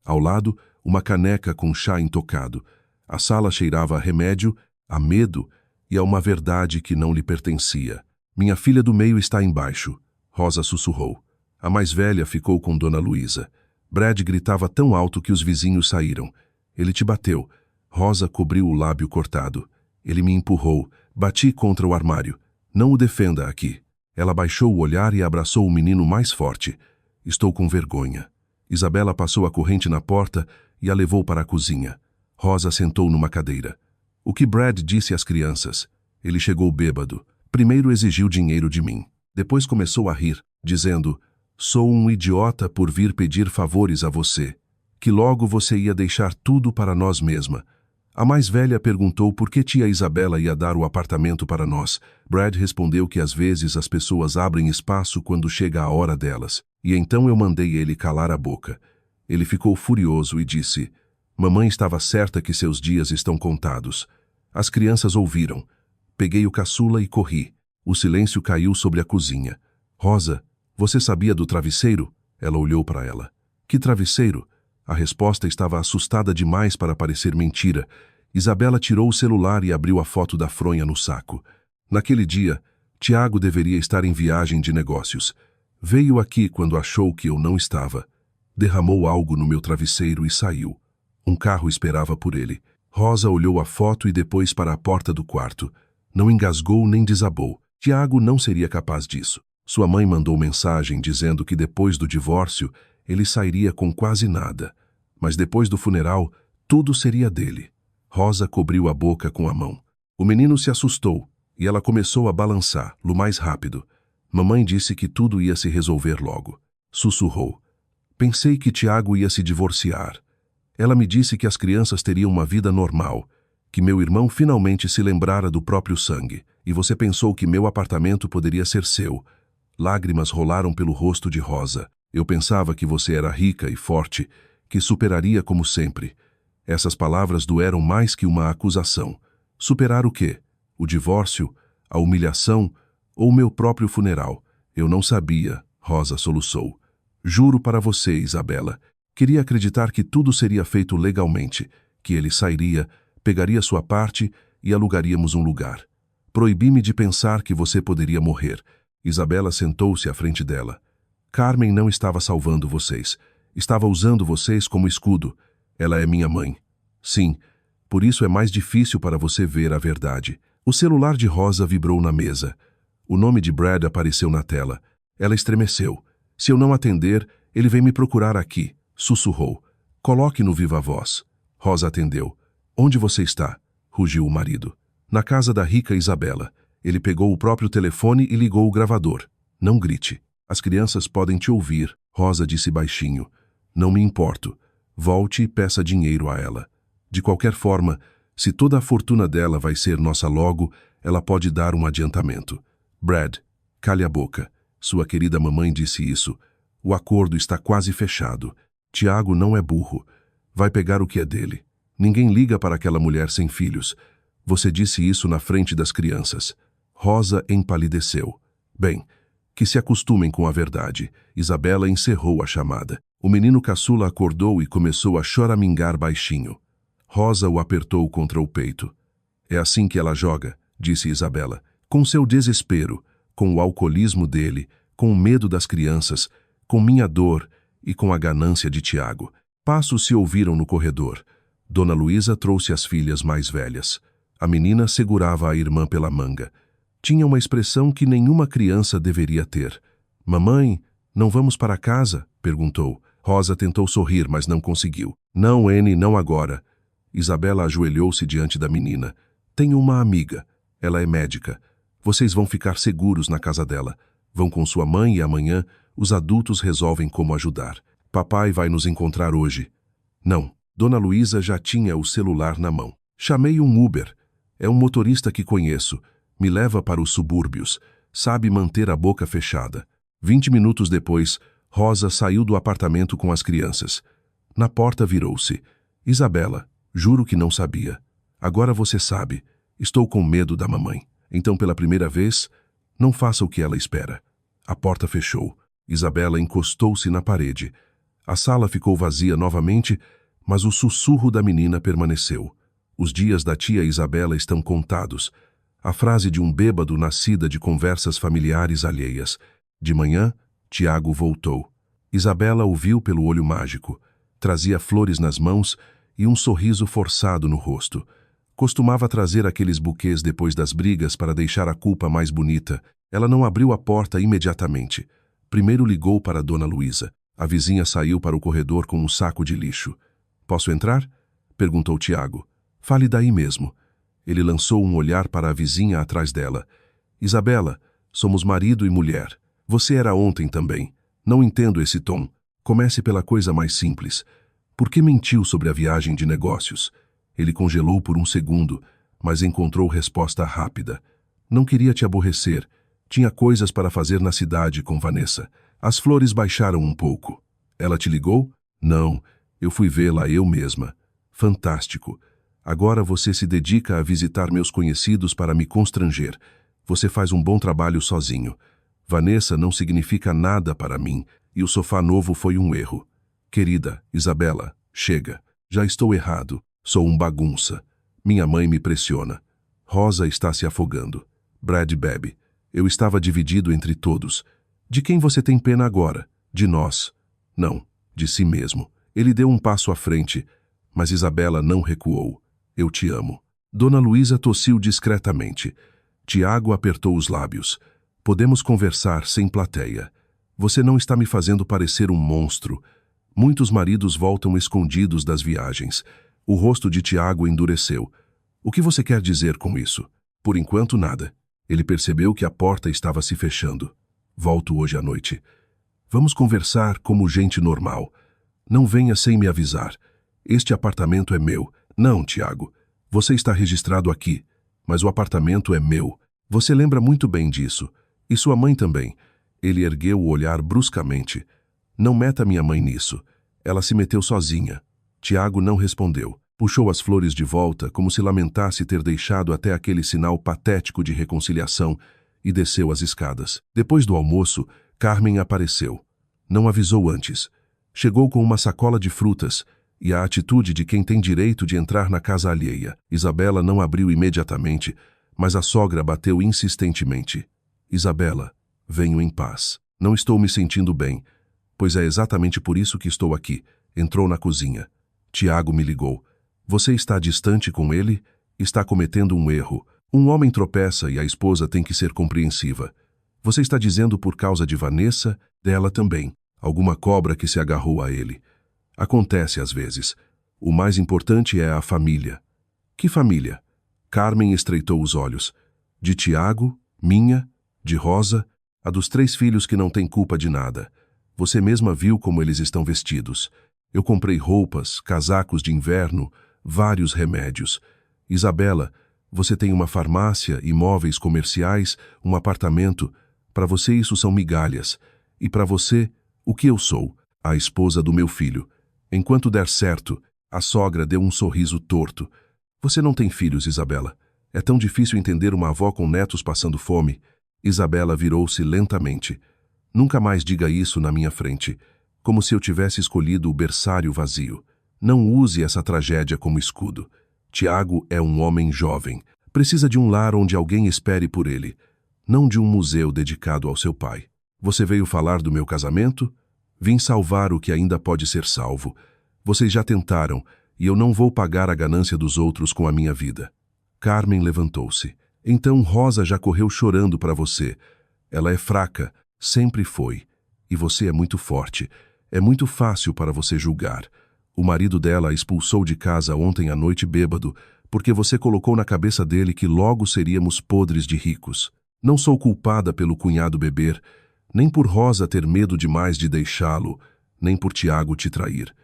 Ao lado, uma caneca com chá intocado. A sala cheirava a remédio, a medo e a uma verdade que não lhe pertencia. Minha filha do meio está embaixo, Rosa sussurrou. A mais velha ficou com Dona Luísa. Brad gritava tão alto que os vizinhos saíram. Ele te bateu. Rosa cobriu o lábio cortado. Ele me empurrou. Bati contra o armário. Não o defenda aqui. Ela baixou o olhar e abraçou o menino mais forte. Estou com vergonha. Isabela passou a corrente na porta e a levou para a cozinha. Rosa sentou numa cadeira. O que Brad disse às crianças? Ele chegou bêbado. Primeiro exigiu dinheiro de mim. Depois começou a rir, dizendo: sou um idiota por vir pedir favores a você. Que logo você ia deixar tudo para nós mesma. A mais velha perguntou por que tia Isabela ia dar o apartamento para nós. Brad respondeu que às vezes as pessoas abrem espaço quando chega a hora delas. E então eu mandei ele calar a boca. Ele ficou furioso e disse: mamãe estava certa que seus dias estão contados. As crianças ouviram. Peguei o caçula e corri. O silêncio caiu sobre a cozinha. Rosa, você sabia do travesseiro? Ela olhou para ela. Que travesseiro? A resposta estava assustada demais para parecer mentira. Isabela tirou o celular e abriu a foto da fronha no saco. Naquele dia, Tiago deveria estar em viagem de negócios. Veio aqui quando achou que eu não estava. Derramou algo no meu travesseiro e saiu. Um carro esperava por ele. Rosa olhou a foto e depois para a porta do quarto. Não engasgou nem desabou. Tiago não seria capaz disso. Sua mãe mandou mensagem dizendo que depois do divórcio, ele sairia com quase nada. Mas depois do funeral, tudo seria dele. Rosa cobriu a boca com a mão. O menino se assustou e ela começou a balançar, lo mais rápido. Mamãe disse que tudo ia se resolver logo. Sussurrou. Pensei que Tiago ia se divorciar. Ela me disse que as crianças teriam uma vida normal, que meu irmão finalmente se lembrara do próprio sangue, e você pensou que meu apartamento poderia ser seu. Lágrimas rolaram pelo rosto de Rosa. Eu pensava que você era rica e forte, que superaria como sempre. Essas palavras doeram mais que uma acusação. Superar o quê? O divórcio? A humilhação? Ou meu próprio funeral? Eu não sabia, Rosa soluçou. Juro para você, Isabela. Queria acreditar que tudo seria feito legalmente, que ele sairia, pegaria sua parte e alugaríamos um lugar. Proibi-me de pensar que você poderia morrer. Isabela sentou-se à frente dela. Carmen não estava salvando vocês. Estava usando vocês como escudo. Ela é minha mãe. Sim, por isso é mais difícil para você ver a verdade. O celular de Rosa vibrou na mesa. O nome de Brad apareceu na tela. Ela estremeceu. Se eu não atender, ele vem me procurar aqui, sussurrou. Coloque no viva voz. Rosa atendeu. Onde você está? Rugiu o marido. Na casa da rica Isabela. Ele pegou o próprio telefone e ligou o gravador. Não grite. As crianças podem te ouvir, Rosa disse baixinho. Não me importo. Volte e peça dinheiro a ela. De qualquer forma, se toda a fortuna dela vai ser nossa logo, ela pode dar um adiantamento. Brad, cale a boca. Sua querida mamãe disse isso. O acordo está quase fechado. Tiago não é burro. Vai pegar o que é dele. Ninguém liga para aquela mulher sem filhos. Você disse isso na frente das crianças. Rosa empalideceu. Bem, que se acostumem com a verdade. Isabela encerrou a chamada. O menino caçula acordou e começou a choramingar baixinho. Rosa o apertou contra o peito. É assim que ela joga, disse Isabela. Com seu desespero, com o alcoolismo dele, com o medo das crianças, com minha dor e com a ganância de Tiago. Passos se ouviram no corredor. Dona Luísa trouxe as filhas mais velhas. A menina segurava a irmã pela manga. Tinha uma expressão que nenhuma criança deveria ter. Mamãe, não vamos para casa? Perguntou. Rosa tentou sorrir, mas não conseguiu. Não, Anne, não agora. Isabela ajoelhou-se diante da menina. Tenho uma amiga. Ela é médica. Vocês vão ficar seguros na casa dela. Vão com sua mãe e amanhã os adultos resolvem como ajudar. Papai vai nos encontrar hoje. Não. Dona Luísa já tinha o celular na mão. Chamei um Uber. É um motorista que conheço. Me leva para os subúrbios. Sabe manter a boca fechada. 20 minutos depois, Rosa saiu do apartamento com as crianças. Na porta virou-se. Isabela, juro que não sabia. Agora você sabe. Estou com medo da mamãe. Então, pela primeira vez, não faça o que ela espera. A porta fechou. Isabela encostou-se na parede. A sala ficou vazia novamente, mas o sussurro da menina permaneceu. Os dias da tia Isabela estão contados. A frase de um bêbado nascida de conversas familiares alheias. De manhã, Tiago voltou. Isabela o viu pelo olho mágico. Trazia flores nas mãos e um sorriso forçado no rosto. Costumava trazer aqueles buquês depois das brigas para deixar a culpa mais bonita. Ela não abriu a porta imediatamente. Primeiro ligou para Dona Luísa. A vizinha saiu para o corredor com um saco de lixo. "Posso entrar?" perguntou Tiago. "Fale daí mesmo." Ele lançou um olhar para a vizinha atrás dela. "Isabela, somos marido e mulher. Você era ontem também. Não entendo esse tom. Comece pela coisa mais simples. Por que mentiu sobre a viagem de negócios?" Ele congelou por um segundo, mas encontrou resposta rápida. "Não queria te aborrecer. Tinha coisas para fazer na cidade com Vanessa. As flores baixaram um pouco." "Ela te ligou?" "Não, eu fui vê-la eu mesma." "Fantástico. Agora você se dedica a visitar meus conhecidos para me constranger. Você faz um bom trabalho sozinho. Vanessa não significa nada para mim, e o sofá novo foi um erro. Querida, Isabela, chega. Já estou errado. Sou um bagunça. Minha mãe me pressiona. Rosa está se afogando. Brad bebe. Eu estava dividido entre todos. De quem você tem pena agora? De nós. Não, de si mesmo." Ele deu um passo à frente, mas Isabela não recuou. "Eu te amo." Dona Luísa tossiu discretamente. Tiago apertou os lábios. "Podemos conversar sem plateia. Você não está me fazendo parecer um monstro. Muitos maridos voltam escondidos das viagens." O rosto de Tiago endureceu. "O que você quer dizer com isso?" "Por enquanto, nada." Ele percebeu que a porta estava se fechando. "Volto hoje à noite. Vamos conversar como gente normal. Não venha sem me avisar. Este apartamento é meu." "Não, Tiago. Você está registrado aqui, mas o apartamento é meu. Você lembra muito bem disso. E sua mãe também." Ele ergueu o olhar bruscamente. "Não meta minha mãe nisso. Ela se meteu sozinha." Tiago não respondeu. Puxou as flores de volta, como se lamentasse ter deixado até aquele sinal patético de reconciliação, e desceu as escadas. Depois do almoço, Carmen apareceu. Não avisou antes. Chegou com uma sacola de frutas e a atitude de quem tem direito de entrar na casa alheia. Isabela não abriu imediatamente, mas a sogra bateu insistentemente. "Isabela, venho em paz. Não estou me sentindo bem, pois é exatamente por isso que estou aqui." Entrou na cozinha. Tiago me ligou. "Você está distante com ele? Está cometendo um erro. Um homem tropeça e a esposa tem que ser compreensiva. Você está dizendo por causa de Vanessa, dela também. Alguma cobra que se agarrou a ele. Acontece às vezes. O mais importante é a família." "Que família?" Carmen estreitou os olhos. "De Tiago, minha, de Rosa, a dos 3 filhos que não têm culpa de nada. Você mesma viu como eles estão vestidos. Eu comprei roupas, casacos de inverno, vários remédios. Isabela, você tem uma farmácia, imóveis comerciais, um apartamento. Para você isso são migalhas. E para você, o que eu sou? A esposa do meu filho. Enquanto der certo." A sogra deu um sorriso torto. "Você não tem filhos, Isabela. É tão difícil entender uma avó com netos passando fome." Isabela virou-se lentamente. "Nunca mais diga isso na minha frente. Como se eu tivesse escolhido o berçário vazio. Não use essa tragédia como escudo. Tiago é um homem jovem. Precisa de um lar onde alguém espere por ele. Não de um museu dedicado ao seu pai. Você veio falar do meu casamento? Vim salvar o que ainda pode ser salvo. Vocês já tentaram, e eu não vou pagar a ganância dos outros com a minha vida." Carmen levantou-se. "Então Rosa já correu chorando para você. Ela é fraca, sempre foi. E você é muito forte. É muito fácil para você julgar. O marido dela a expulsou de casa ontem à noite bêbado, porque você colocou na cabeça dele que logo seríamos podres de ricos. Não sou culpada pelo cunhado beber, nem por Rosa ter medo demais de deixá-lo, nem por Tiago te trair.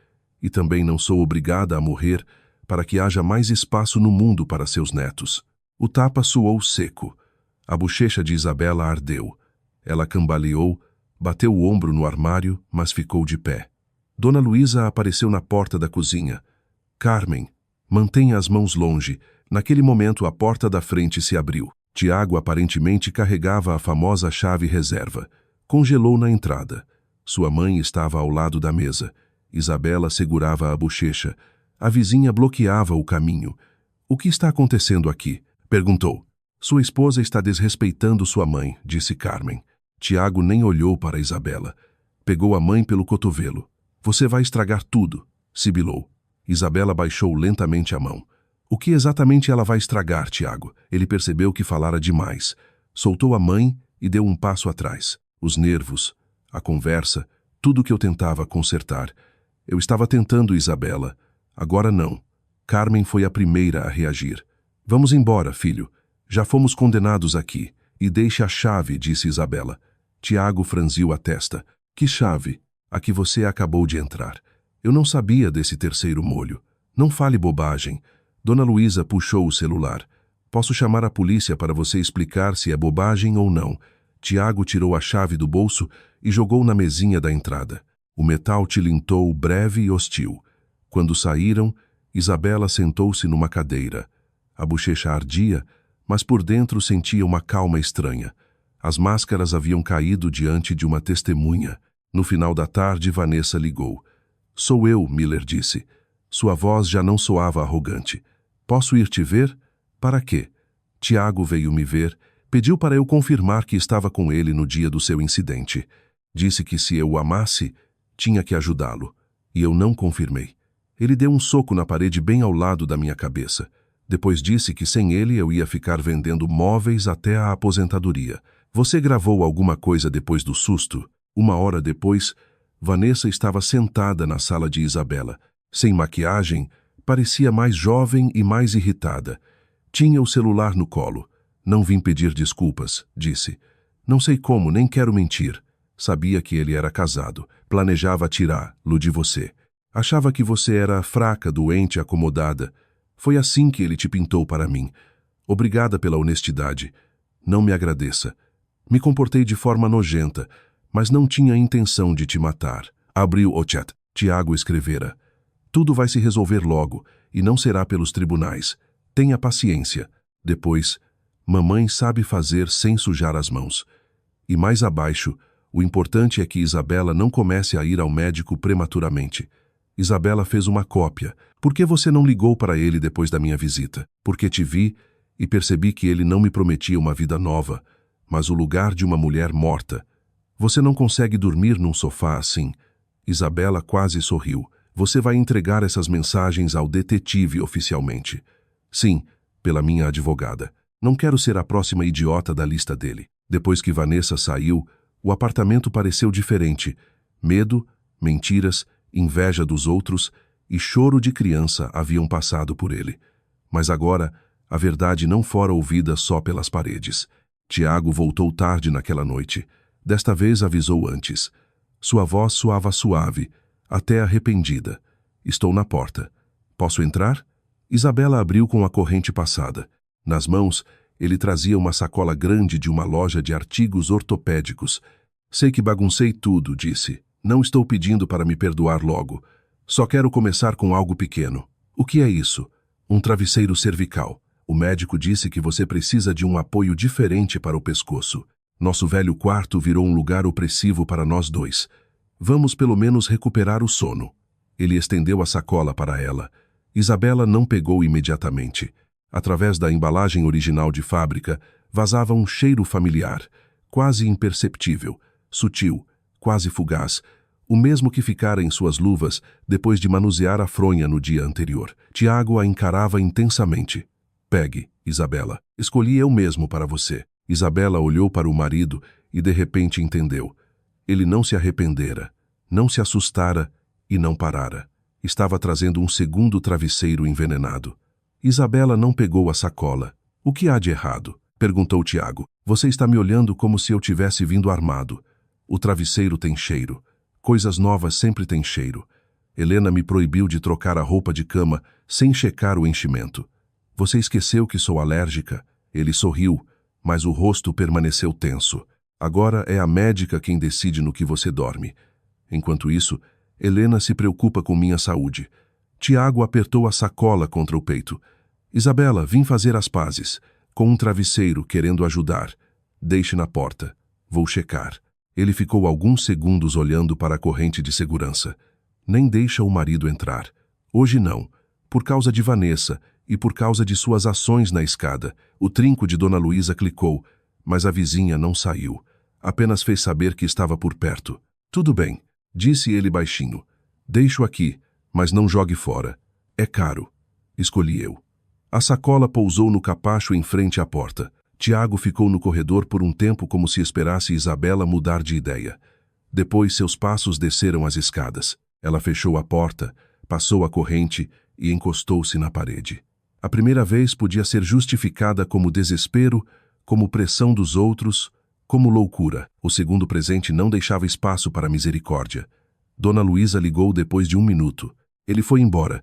e também não sou obrigada a morrer para que haja mais espaço no mundo para seus netos. O tapa soou seco. A bochecha de Isabela ardeu. Ela cambaleou, bateu o ombro no armário, mas ficou de pé. Dona Luísa apareceu na porta da cozinha. Carmen, mantenha as mãos longe. Naquele momento a porta da frente se abriu. Tiago aparentemente carregava a famosa chave reserva. Congelou na entrada. Sua mãe estava ao lado da mesa. Isabela segurava a bochecha. A vizinha bloqueava o caminho. "O que está acontecendo aqui?" perguntou. "Sua esposa está desrespeitando sua mãe", disse Carmen. Tiago nem olhou para Isabela. Pegou a mãe pelo cotovelo. "Você vai estragar tudo", sibilou. Isabela baixou lentamente a mão. "O que exatamente ela vai estragar, Tiago?" Ele percebeu que falara demais. Soltou a mãe e deu um passo atrás. Os nervos, a conversa, tudo que eu tentava consertar. "Eu estava tentando, Isabela. Agora não." Carmen foi a primeira a reagir. "Vamos embora, filho. Já fomos condenados aqui. E deixe a chave", disse Isabela. Tiago franziu a testa. "Que chave?" "A que você acabou de entrar. Eu não sabia desse terceiro molho." "Não fale bobagem." Dona Luísa puxou o celular. "Posso chamar a polícia para você explicar se é bobagem ou não." Tiago tirou a chave do bolso e jogou na mesinha da entrada. O metal tilintou breve e hostil. Quando saíram, Isabela sentou-se numa cadeira. A bochecha ardia, mas por dentro sentia uma calma estranha. As máscaras haviam caído diante de uma testemunha. No final da tarde, Vanessa ligou. "Sou eu", Miller disse. Sua voz já não soava arrogante. "Posso ir te ver?" "Para quê?" "Tiago veio me ver. Pediu para eu confirmar que estava com ele no dia do seu incidente. Disse que se eu o amasse, tinha que ajudá-lo. E eu não confirmei. Ele deu um soco na parede bem ao lado da minha cabeça. Depois disse que sem ele eu ia ficar vendendo móveis até a aposentadoria. Você gravou alguma coisa depois do susto?" 1 hora depois, Vanessa estava sentada na sala de Isabela. Sem maquiagem, parecia mais jovem e mais irritada. Tinha o celular no colo. "Não vim pedir desculpas", disse. "Não sei como, nem quero mentir. Sabia que ele era casado. Planejava tirá-lo de você. Achava que você era fraca, doente, acomodada. Foi assim que ele te pintou para mim. Obrigada pela honestidade. Não me agradeça. Me comportei de forma nojenta, mas não tinha intenção de te matar." Abriu o chat. Tiago escrevera. "Tudo vai se resolver logo, e não será pelos tribunais. Tenha paciência." Depois, "Mamãe sabe fazer sem sujar as mãos." E mais abaixo, "O importante é que Isabela não comece a ir ao médico prematuramente." Isabela fez uma cópia. "Por que você não ligou para ele depois da minha visita?" "Porque te vi e percebi que ele não me prometia uma vida nova, mas o lugar de uma mulher morta. Você não consegue dormir num sofá assim." Isabela quase sorriu. "Você vai entregar essas mensagens ao detetive oficialmente." "Sim, pela minha advogada. Não quero ser a próxima idiota da lista dele." Depois que Vanessa saiu, o apartamento pareceu diferente. Medo, mentiras, inveja dos outros e choro de criança haviam passado por ele. Mas agora, a verdade não fora ouvida só pelas paredes. Tiago voltou tarde naquela noite. Desta vez avisou antes. Sua voz soava suave, até arrependida. "Estou na porta. Posso entrar?" Isabela abriu com a corrente passada. Nas mãos, ele trazia uma sacola grande de uma loja de artigos ortopédicos. "Sei que baguncei tudo", disse. "Não estou pedindo para me perdoar logo. Só quero começar com algo pequeno." "O que é isso?" "Um travesseiro cervical. O médico disse que você precisa de um apoio diferente para o pescoço. Nosso velho quarto virou um lugar opressivo para nós dois. Vamos pelo menos recuperar o sono." Ele estendeu a sacola para ela. Isabela não pegou imediatamente. Através da embalagem original de fábrica, vazava um cheiro familiar, quase imperceptível, sutil, quase fugaz, o mesmo que ficara em suas luvas depois de manusear a fronha no dia anterior. Tiago a encarava intensamente. "Pegue, Isabela. Escolhi eu mesmo para você." Isabela olhou para o marido e de repente entendeu. Ele não se arrependera, não se assustara e não parara. Estava trazendo um segundo travesseiro envenenado. Isabela não pegou a sacola. "O que há de errado?" perguntou Tiago. "Você está me olhando como se eu tivesse vindo armado. O travesseiro tem cheiro. Coisas novas sempre têm cheiro." Helena me proibiu de trocar a roupa de cama sem checar o enchimento. Você esqueceu que sou alérgica? Ele sorriu, mas o rosto permaneceu tenso. Agora é a médica quem decide no que você dorme. Enquanto isso, Helena se preocupa com minha saúde. Tiago apertou a sacola contra o peito. Isabela, vim fazer as pazes. Com um travesseiro, querendo ajudar. Deixe na porta. Vou checar. Ele ficou alguns segundos olhando para a corrente de segurança. Nem deixa o marido entrar. Hoje não. Por causa de Vanessa e por causa de suas ações na escada. O trinco de Dona Luísa clicou, mas a vizinha não saiu. Apenas fez saber que estava por perto. Tudo bem, disse ele baixinho. Deixo aqui, mas não jogue fora. É caro. Escolhi eu. A sacola pousou no capacho em frente à porta. Tiago ficou no corredor por um tempo como se esperasse Isabela mudar de ideia. Depois seus passos desceram as escadas. Ela fechou a porta, passou a corrente e encostou-se na parede. A primeira vez podia ser justificada como desespero, como pressão dos outros, como loucura. O segundo presente não deixava espaço para misericórdia. Dona Luísa ligou depois de 1 minuto. Ele foi embora.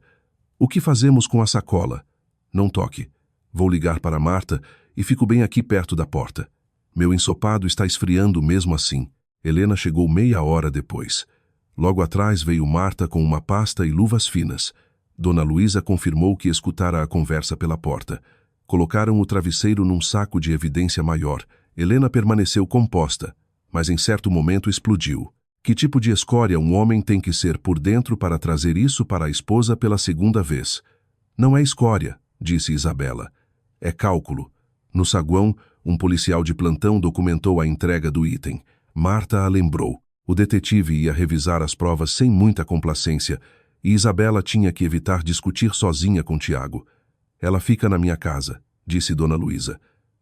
O que fazemos com a sacola? Não toque. Vou ligar para Marta e fico bem aqui perto da porta. Meu ensopado está esfriando mesmo assim. Helena chegou meia hora depois. Logo atrás veio Marta com uma pasta e luvas finas. Dona Luísa confirmou que escutara a conversa pela porta. Colocaram o travesseiro num saco de evidência maior. Helena permaneceu composta, mas em certo momento explodiu. Que tipo de escória um homem tem que ser por dentro para trazer isso para a esposa pela segunda vez? Não é escória, disse Isabela. É cálculo. No saguão, um policial de plantão documentou a entrega do item. Marta a lembrou. O detetive ia revisar as provas sem muita complacência e Isabela tinha que evitar discutir sozinha com Tiago. Ela fica na minha casa, disse Dona Luísa.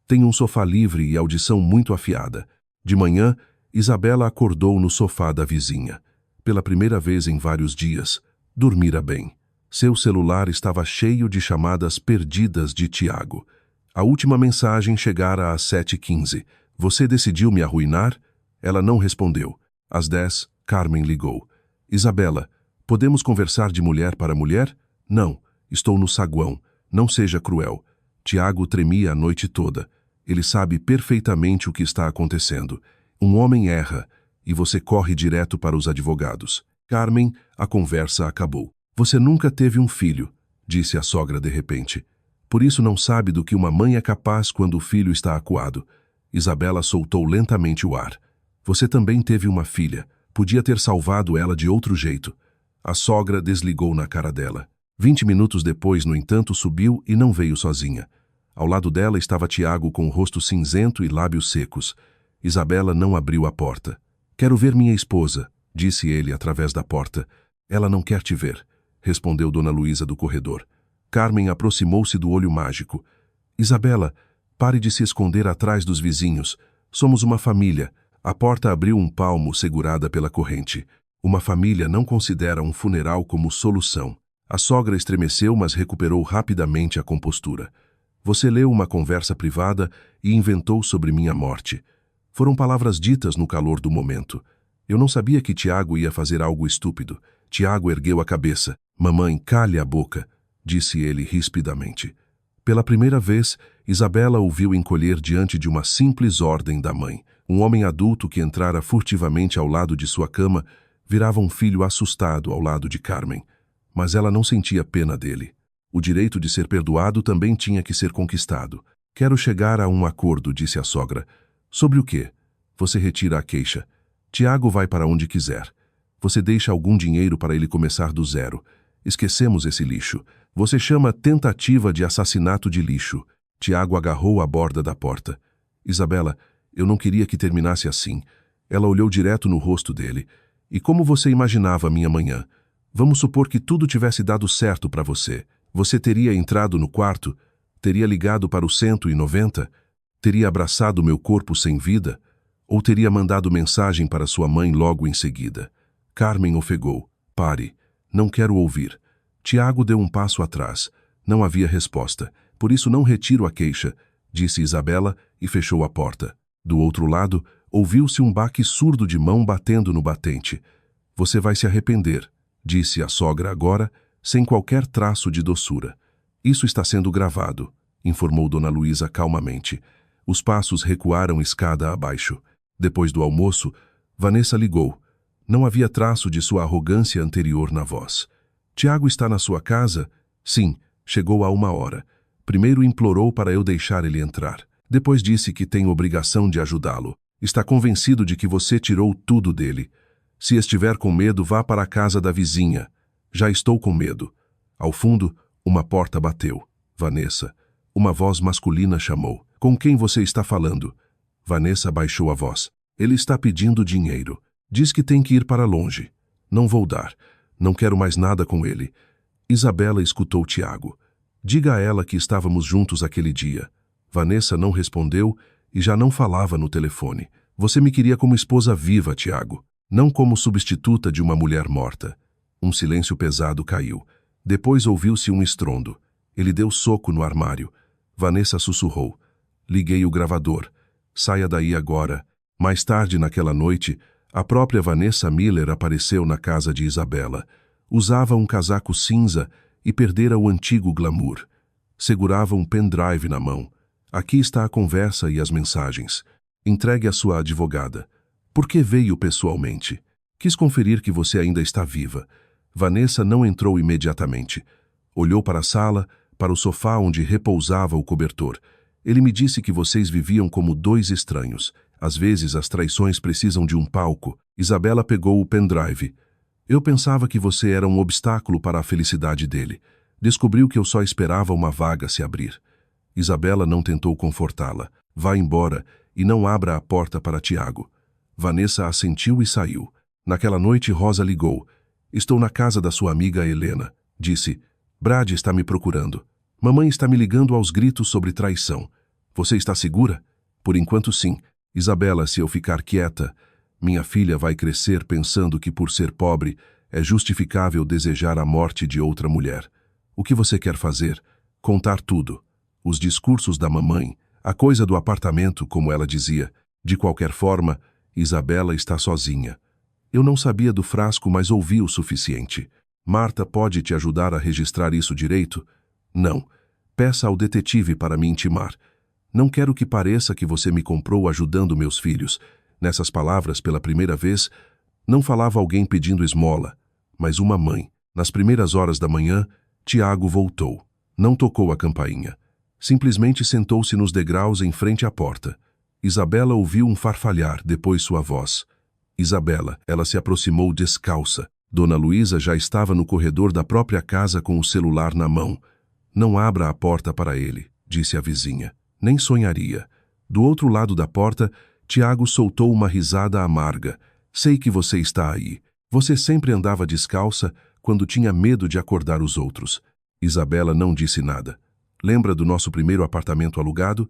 Tem um sofá livre e audição muito afiada. De manhã, Isabela acordou no sofá da vizinha. Pela primeira vez em vários dias, dormira bem. Seu celular estava cheio de chamadas perdidas de Tiago. A última mensagem chegara às 7h15. Você decidiu me arruinar? Ela não respondeu. Às 10, Carmen ligou. Isabela, podemos conversar de mulher para mulher? Não, estou no saguão. Não seja cruel. Tiago tremia a noite toda. Ele sabe perfeitamente o que está acontecendo. Um homem erra e você corre direto para os advogados. Carmen, a conversa acabou. Você nunca teve um filho, disse a sogra de repente. Por isso não sabe do que uma mãe é capaz quando o filho está acuado. Isabela soltou lentamente o ar. Você também teve uma filha. Podia ter salvado ela de outro jeito. A sogra desligou na cara dela. 20 minutos depois, no entanto, subiu e não veio sozinha. Ao lado dela estava Tiago com o rosto cinzento e lábios secos. Isabela não abriu a porta. Quero ver minha esposa, disse ele através da porta. Ela não quer te ver, respondeu Dona Luísa do corredor. Carmen aproximou-se do olho mágico. Isabela, pare de se esconder atrás dos vizinhos. Somos uma família. A porta abriu um palmo segurada pela corrente. Uma família não considera um funeral como solução. A sogra estremeceu, mas recuperou rapidamente a compostura. Você leu uma conversa privada e inventou sobre minha morte. Foram palavras ditas no calor do momento. Eu não sabia que Tiago ia fazer algo estúpido. Tiago ergueu a cabeça. Mamãe, calhe a boca, disse ele rispidamente. Pela primeira vez, Isabela ouviu encolher diante de uma simples ordem da mãe. Um homem adulto que entrara furtivamente ao lado de sua cama virava um filho assustado ao lado de Carmen. Mas ela não sentia pena dele. O direito de ser perdoado também tinha que ser conquistado. Quero chegar a um acordo, disse a sogra. Sobre o quê? Você retira a queixa. Tiago vai para onde quiser. Você deixa algum dinheiro para ele começar do zero. Esquecemos esse lixo. Você chama tentativa de assassinato de lixo. Tiago agarrou a borda da porta. Isabela, eu não queria que terminasse assim. Ela olhou direto no rosto dele. E como você imaginava minha manhã? Vamos supor que tudo tivesse dado certo para você. Você teria entrado no quarto? Teria ligado para o 190? Teria abraçado meu corpo sem vida? Ou teria mandado mensagem para sua mãe logo em seguida? Carmen ofegou. Pare. Não quero ouvir. Tiago deu um passo atrás. Não havia resposta. Por isso não retiro a queixa, disse Isabela e fechou a porta. Do outro lado, ouviu-se um baque surdo de mão batendo no batente. Você vai se arrepender, disse a sogra agora, sem qualquer traço de doçura. Isso está sendo gravado, informou Dona Luísa calmamente. Os passos recuaram escada abaixo. Depois do almoço, Vanessa ligou. Não havia traço de sua arrogância anterior na voz. Tiago está na sua casa? Sim, chegou há 1 hora. Primeiro implorou para eu deixar ele entrar. Depois disse que tenho obrigação de ajudá-lo. Está convencido de que você tirou tudo dele. Se estiver com medo, vá para a casa da vizinha. Já estou com medo. Ao fundo, uma porta bateu. Vanessa. Uma voz masculina chamou. Com quem você está falando? Vanessa baixou a voz. Ele está pedindo dinheiro. Diz que tem que ir para longe. Não vou dar. Não quero mais nada com ele. Isabela escutou Tiago. Diga a ela que estávamos juntos aquele dia. Vanessa não respondeu e já não falava no telefone. Você me queria como esposa viva, Tiago, não como substituta de uma mulher morta. Um silêncio pesado caiu. Depois ouviu-se um estrondo. Ele deu soco no armário. Vanessa sussurrou. Liguei o gravador. Saia daí agora. Mais tarde naquela noite, a própria Vanessa Miller apareceu na casa de Isabela. Usava um casaco cinza e perdera o antigo glamour. Segurava um pendrive na mão. Aqui está a conversa e as mensagens. Entregue à sua advogada. Por que veio pessoalmente? Quis conferir que você ainda está viva. Vanessa não entrou imediatamente. Olhou para a sala, para o sofá onde repousava o cobertor. Ele me disse que vocês viviam como dois estranhos. Às vezes as traições precisam de um palco. Isabela pegou o pendrive. Eu pensava que você era um obstáculo para a felicidade dele. Descobriu que eu só esperava uma vaga se abrir. Isabela não tentou confortá-la. Vá embora e não abra a porta para Tiago. Vanessa assentiu e saiu. Naquela noite Rosa ligou. Estou na casa da sua amiga Helena. Disse, Brad está me procurando. Mamãe está me ligando aos gritos sobre traição. Você está segura? Por enquanto sim. Isabela, se eu ficar quieta, minha filha vai crescer pensando que por ser pobre é justificável desejar a morte de outra mulher. O que você quer fazer? Contar tudo. Os discursos da mamãe, a coisa do apartamento, como ela dizia. De qualquer forma, Isabela está sozinha. Eu não sabia do frasco, mas ouvi o suficiente. Marta pode te ajudar a registrar isso direito? Não. Peça ao detetive para me intimar. Não quero que pareça que você me comprou ajudando meus filhos. Nessas palavras, pela primeira vez, não falava alguém pedindo esmola, mas uma mãe. Nas primeiras horas da manhã, Tiago voltou. Não tocou a campainha. Simplesmente sentou-se nos degraus em frente à porta. Isabela ouviu um farfalhar, depois sua voz. Isabela, ela se aproximou descalça. Dona Luísa já estava no corredor da própria casa com o celular na mão. Não abra a porta para ele, disse a vizinha. Nem sonharia. Do outro lado da porta, Tiago soltou uma risada amarga. Sei que você está aí. Você sempre andava descalça quando tinha medo de acordar os outros. Isabela não disse nada. Lembra do nosso primeiro apartamento alugado?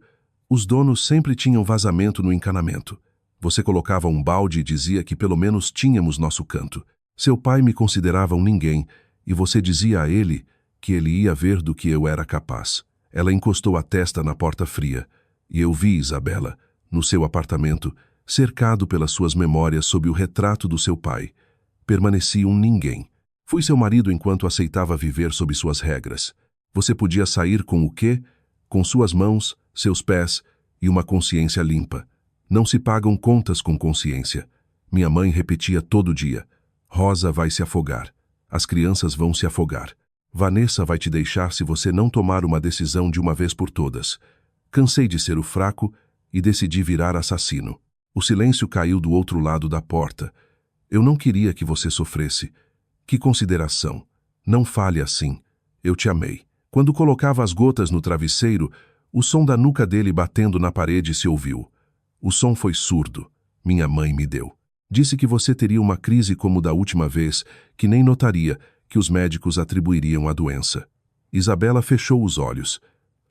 Os donos sempre tinham vazamento no encanamento. Você colocava um balde e dizia que pelo menos tínhamos nosso canto. Seu pai me considerava um ninguém, e você dizia a ele que ele ia ver do que eu era capaz. Ela encostou a testa na porta fria, e eu vi Isabela, no seu apartamento, cercado pelas suas memórias sob o retrato do seu pai. Permaneci um ninguém. Fui seu marido enquanto aceitava viver sob suas regras. Você podia sair com o quê? Com suas mãos, seus pés e uma consciência limpa. Não se pagam contas com consciência. Minha mãe repetia todo dia. Rosa vai se afogar. As crianças vão se afogar. Vanessa vai te deixar se você não tomar uma decisão de uma vez por todas. Cansei de ser o fraco e decidi virar assassino. O silêncio caiu do outro lado da porta. Eu não queria que você sofresse. Que consideração. Não fale assim. Eu te amei. Quando colocava as gotas no travesseiro, o som da nuca dele batendo na parede se ouviu. O som foi surdo. Minha mãe me deu. Disse que você teria uma crise como da última vez, que nem notaria, que os médicos atribuiriam à doença. Isabela fechou os olhos.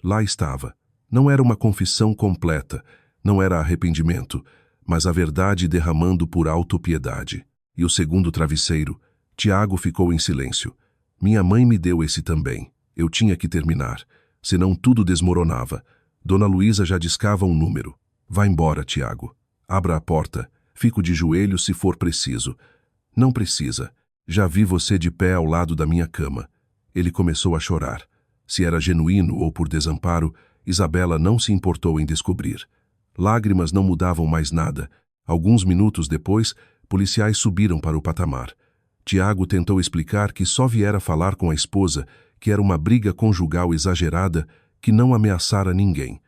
Lá estava. Não era uma confissão completa, não era arrependimento, mas a verdade derramando por autopiedade. E o segundo travesseiro, Tiago ficou em silêncio. Minha mãe me deu esse também. Eu tinha que terminar, senão tudo desmoronava. Dona Luísa já discava um número. Vá embora, Tiago. Abra a porta. Fico de joelhos se for preciso. Não precisa. Já vi você de pé ao lado da minha cama. Ele começou a chorar. Se era genuíno ou por desamparo, Isabela não se importou em descobrir. Lágrimas não mudavam mais nada. Alguns minutos depois, policiais subiram para o patamar. Tiago tentou explicar que só viera falar com a esposa, que era uma briga conjugal exagerada, que não ameaçara ninguém.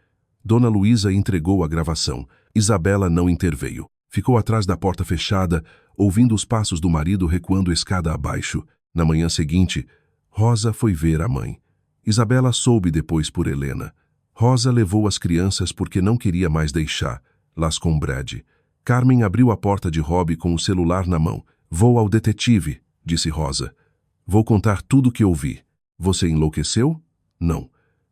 Dona Luísa entregou a gravação. Isabela não interveio. Ficou atrás da porta fechada, ouvindo os passos do marido recuando escada abaixo. Na manhã seguinte, Rosa foi ver a mãe. Isabela soube depois por Helena. Rosa levou as crianças porque não queria mais deixar, las com Brad. Carmen abriu a porta de Rob com o celular na mão. Vou ao detetive, disse Rosa. Vou contar tudo o que ouvi. Você enlouqueceu? Não.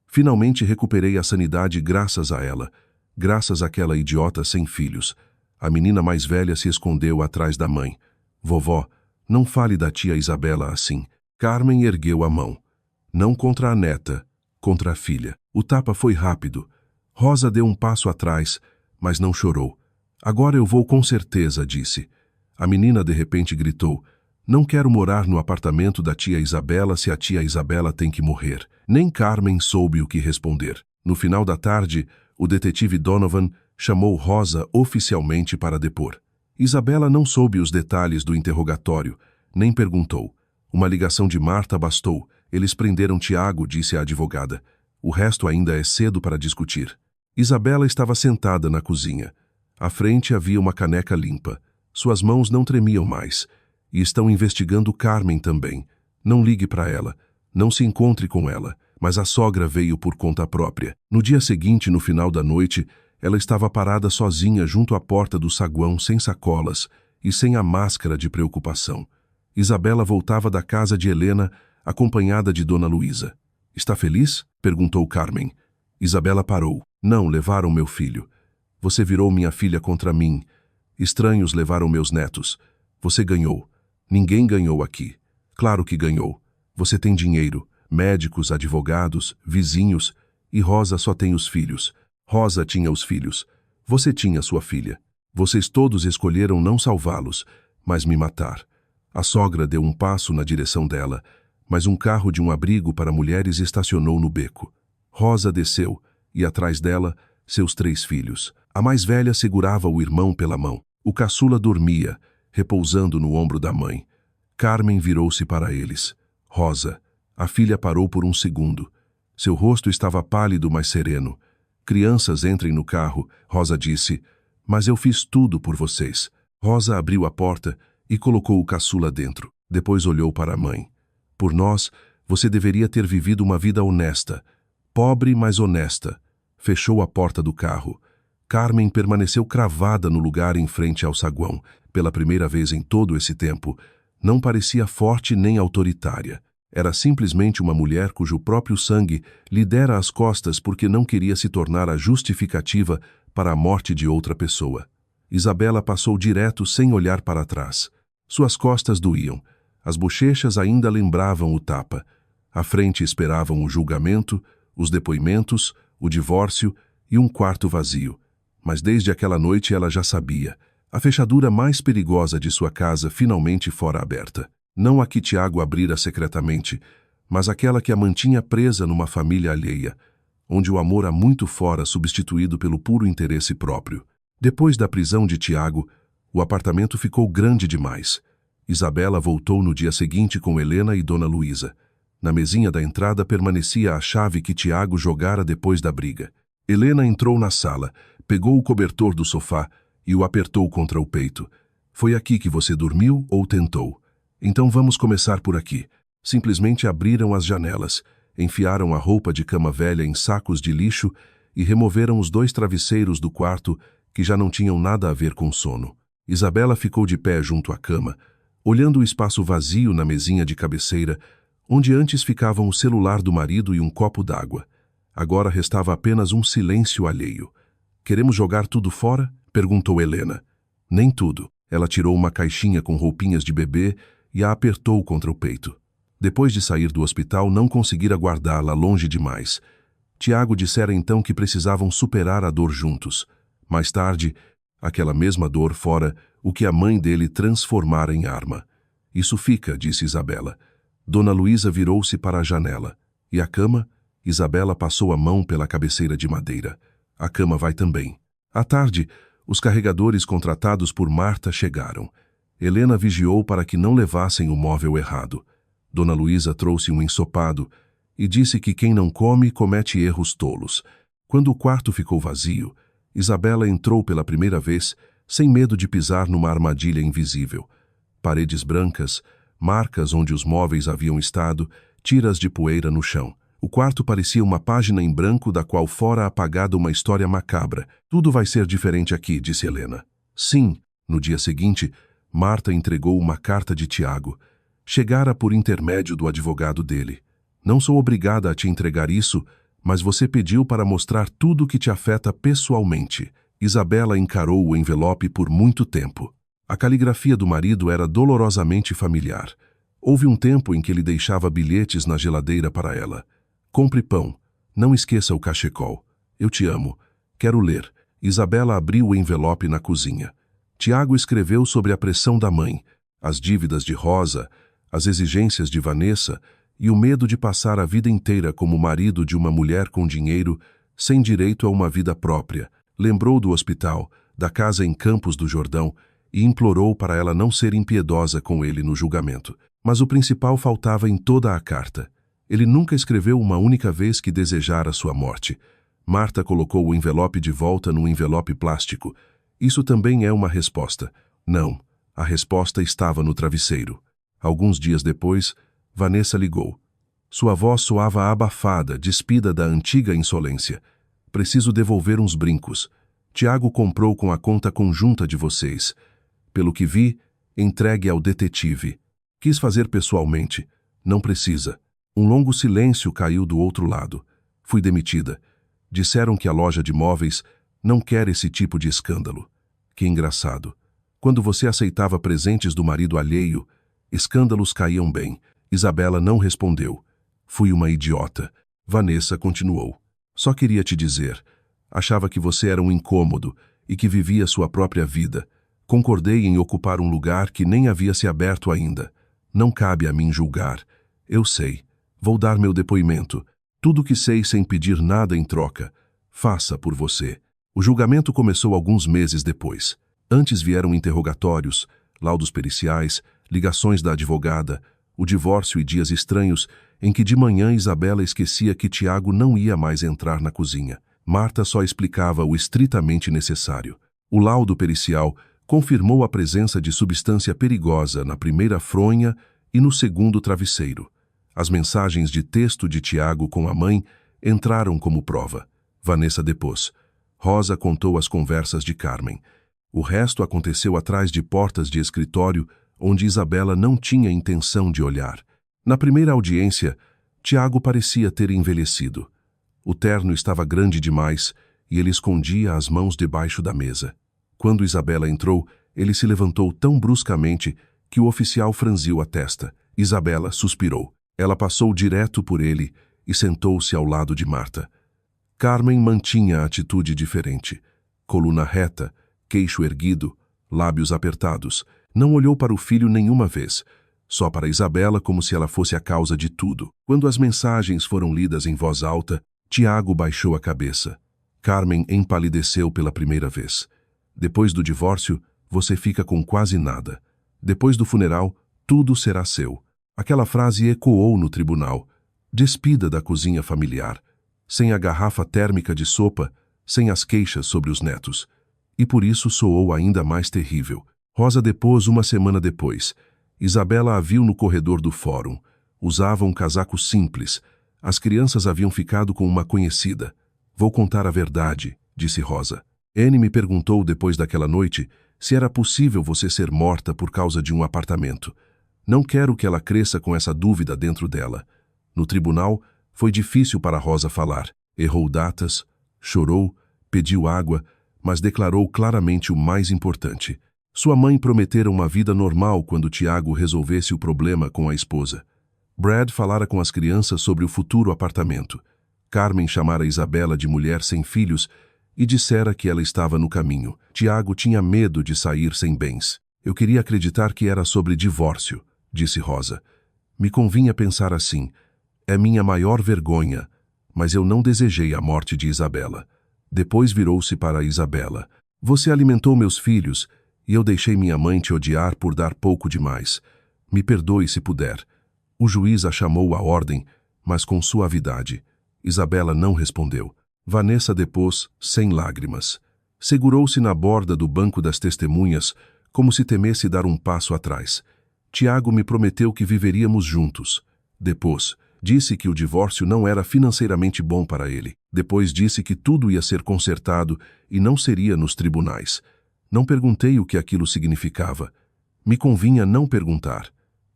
Finalmente recuperei a sanidade graças a ela. Graças àquela idiota sem filhos. A menina mais velha se escondeu atrás da mãe. Vovó, não fale da tia Isabela assim. Carmen ergueu a mão. Não contra a neta, contra a filha. O tapa foi rápido. Rosa deu um passo atrás, mas não chorou. Agora eu vou com certeza, disse. A menina de repente gritou. Não quero morar no apartamento da tia Isabela se a tia Isabela tem que morrer. Nem Carmen soube o que responder. No final da tarde, o detetive Donovan chamou Rosa oficialmente para depor. Isabela não soube os detalhes do interrogatório, nem perguntou. Uma ligação de Marta bastou. Eles prenderam Tiago, disse a advogada. O resto ainda é cedo para discutir. Isabela estava sentada na cozinha. À frente havia uma caneca limpa. Suas mãos não tremiam mais. E estão investigando Carmen também. Não ligue para ela. Não se encontre com ela. Mas a sogra veio por conta própria. No dia seguinte, no final da noite, ela estava parada sozinha junto à porta do saguão, sem sacolas e sem a máscara de preocupação. Isabela voltava da casa de Helena, acompanhada de Dona Luísa. Está feliz? Perguntou Carmen. Isabela parou. Não, levaram meu filho. Você virou minha filha contra mim. Estranhos levaram meus netos. Você ganhou. Ninguém ganhou aqui. Claro que ganhou. Você tem dinheiro, médicos, advogados, vizinhos, e Rosa só tem os filhos. Rosa tinha os filhos. Você tinha sua filha. Vocês todos escolheram não salvá-los, mas me matar. A sogra deu um passo na direção dela, mas um carro de um abrigo para mulheres estacionou no beco. Rosa desceu, e atrás dela, seus 3 filhos. A mais velha segurava o irmão pela mão. O caçula dormia, repousando no ombro da mãe. Carmen virou-se para eles. Rosa. A filha parou por um segundo. Seu rosto estava pálido, mas sereno. Crianças, entrem no carro, Rosa disse. Mas eu fiz tudo por vocês. Rosa abriu a porta e colocou o caçula dentro. Depois olhou para a mãe. Por nós, você deveria ter vivido uma vida honesta. Pobre, mas honesta. Fechou a porta do carro. Carmen permaneceu cravada no lugar em frente ao saguão. Pela primeira vez em todo esse tempo, não parecia forte nem autoritária. Era simplesmente uma mulher cujo próprio sangue lhe dera as costas porque não queria se tornar a justificativa para a morte de outra pessoa. Isabela passou direto sem olhar para trás. Suas costas doíam. As bochechas ainda lembravam o tapa. À frente esperavam o julgamento, os depoimentos, o divórcio e um quarto vazio. Mas desde aquela noite ela já sabia. A fechadura mais perigosa de sua casa finalmente fora aberta. Não a que Tiago abrira secretamente, mas aquela que a mantinha presa numa família alheia, onde o amor há muito fora substituído pelo puro interesse próprio. Depois da prisão de Tiago, o apartamento ficou grande demais. Isabela voltou no dia seguinte com Helena e Dona Luísa. Na mesinha da entrada permanecia a chave que Tiago jogara depois da briga. Helena entrou na sala, pegou o cobertor do sofá e o apertou contra o peito. Foi aqui que você dormiu ou tentou? Então vamos começar por aqui. Simplesmente abriram as janelas, enfiaram a roupa de cama velha em sacos de lixo e removeram os 2 travesseiros do quarto que já não tinham nada a ver com sono. Isabela ficou de pé junto à cama, olhando o espaço vazio na mesinha de cabeceira, onde antes ficavam o celular do marido e um copo d'água. Agora restava apenas um silêncio alheio. Queremos jogar tudo fora? Perguntou Helena. Nem tudo. Ela tirou uma caixinha com roupinhas de bebê e a apertou contra o peito. Depois de sair do hospital, não conseguira guardá-la longe demais. Tiago dissera então que precisavam superar a dor juntos. Mais tarde, aquela mesma dor fora o que a mãe dele transformara em arma. Isso fica, disse Isabela. Dona Luísa virou-se para a janela. E a cama? Isabela passou a mão pela cabeceira de madeira. A cama vai também. À tarde, os carregadores contratados por Marta chegaram. Helena vigiou para que não levassem o móvel errado. Dona Luísa trouxe um ensopado e disse que quem não come comete erros tolos. Quando o quarto ficou vazio, Isabela entrou pela primeira vez, sem medo de pisar numa armadilha invisível. Paredes brancas, marcas onde os móveis haviam estado, tiras de poeira no chão. O quarto parecia uma página em branco da qual fora apagada uma história macabra. Tudo vai ser diferente aqui, disse Helena. Sim. No dia seguinte, Marta entregou uma carta de Tiago. Chegara por intermédio do advogado dele. Não sou obrigada a te entregar isso, mas você pediu para mostrar tudo o que te afeta pessoalmente. Isabela encarou o envelope por muito tempo. A caligrafia do marido era dolorosamente familiar. Houve um tempo em que ele deixava bilhetes na geladeira para ela. Compre pão. Não esqueça o cachecol. Eu te amo. Quero ler. Isabela abriu o envelope na cozinha. Tiago escreveu sobre a pressão da mãe, as dívidas de Rosa, as exigências de Vanessa e o medo de passar a vida inteira como marido de uma mulher com dinheiro, sem direito a uma vida própria. Lembrou do hospital, da casa em Campos do Jordão, e implorou para ela não ser impiedosa com ele no julgamento. Mas o principal faltava em toda a carta. Ele nunca escreveu uma única vez que desejara sua morte. Marta colocou o envelope de volta num envelope plástico. Isso também é uma resposta. Não, a resposta estava no travesseiro. Alguns dias depois, Vanessa ligou. Sua voz soava abafada, despida da antiga insolência. Preciso devolver uns brincos. Tiago comprou com a conta conjunta de vocês. Pelo que vi, entregue ao detetive. Quis fazer pessoalmente. Não precisa. Um longo silêncio caiu do outro lado. Fui demitida. Disseram que a loja de móveis não quer esse tipo de escândalo. Que engraçado. Quando você aceitava presentes do marido alheio, escândalos caíam bem. Isabela não respondeu. Fui uma idiota. Vanessa continuou. Só queria te dizer. Achava que você era um incômodo e que vivia sua própria vida. Concordei em ocupar um lugar que nem havia se aberto ainda. Não cabe a mim julgar. Eu sei. Vou dar meu depoimento. Tudo o que sei sem pedir nada em troca. Faça por você. O julgamento começou alguns meses depois. Antes vieram interrogatórios, laudos periciais, ligações da advogada, o divórcio e dias estranhos em que de manhã Isabela esquecia que Tiago não ia mais entrar na cozinha. Marta só explicava o estritamente necessário. O laudo pericial confirmou a presença de substância perigosa na primeira fronha e no segundo travesseiro. As mensagens de texto de Tiago com a mãe entraram como prova. Vanessa depôs. Rosa contou as conversas de Carmen. O resto aconteceu atrás de portas de escritório, onde Isabela não tinha intenção de olhar. Na primeira audiência, Tiago parecia ter envelhecido. O terno estava grande demais e ele escondia as mãos debaixo da mesa. Quando Isabela entrou, ele se levantou tão bruscamente que o oficial franziu a testa. Isabela suspirou. Ela passou direto por ele e sentou-se ao lado de Marta. Carmen mantinha a atitude diferente. Coluna reta, queixo erguido, lábios apertados. Não olhou para o filho nenhuma vez, só para Isabela como se ela fosse a causa de tudo. Quando as mensagens foram lidas em voz alta, Tiago baixou a cabeça. Carmen empalideceu pela primeira vez. Depois do divórcio, você fica com quase nada. Depois do funeral, tudo será seu. Aquela frase ecoou no tribunal. Despida da cozinha familiar. Sem a garrafa térmica de sopa, sem as queixas sobre os netos. E por isso soou ainda mais terrível. Rosa depôs uma semana depois. Isabela a viu no corredor do fórum. Usava um casaco simples. As crianças haviam ficado com uma conhecida. Vou contar a verdade, disse Rosa. Anne me perguntou depois daquela noite se era possível você ser morta por causa de um apartamento. Não quero que ela cresça com essa dúvida dentro dela. No tribunal, foi difícil para Rosa falar. Errou datas, chorou, pediu água, mas declarou claramente o mais importante. Sua mãe prometera uma vida normal quando Tiago resolvesse o problema com a esposa. Brad falara com as crianças sobre o futuro apartamento. Carmen chamara Isabela de mulher sem filhos e dissera que ela estava no caminho. Tiago tinha medo de sair sem bens. Eu queria acreditar que era sobre divórcio, disse Rosa. Me convinha pensar assim. É minha maior vergonha, mas eu não desejei a morte de Isabela. Depois virou-se para Isabela. Você alimentou meus filhos, e eu deixei minha mãe te odiar por dar pouco demais. Me perdoe se puder. O juiz a chamou à ordem, mas com suavidade. Isabela não respondeu. Vanessa depôs, sem lágrimas. Segurou-se na borda do banco das testemunhas, como se temesse dar um passo atrás. Tiago me prometeu que viveríamos juntos. Depôs. Disse que o divórcio não era financeiramente bom para ele. Depois disse que tudo ia ser consertado e não seria nos tribunais. Não perguntei o que aquilo significava. Me convinha não perguntar.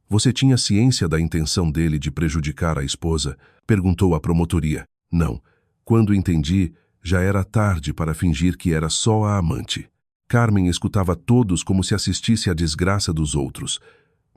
Você tinha ciência da intenção dele de prejudicar a esposa? Perguntou a promotoria. Não. Quando entendi, já era tarde para fingir que era só a amante. Carmen escutava todos como se assistisse à desgraça dos outros.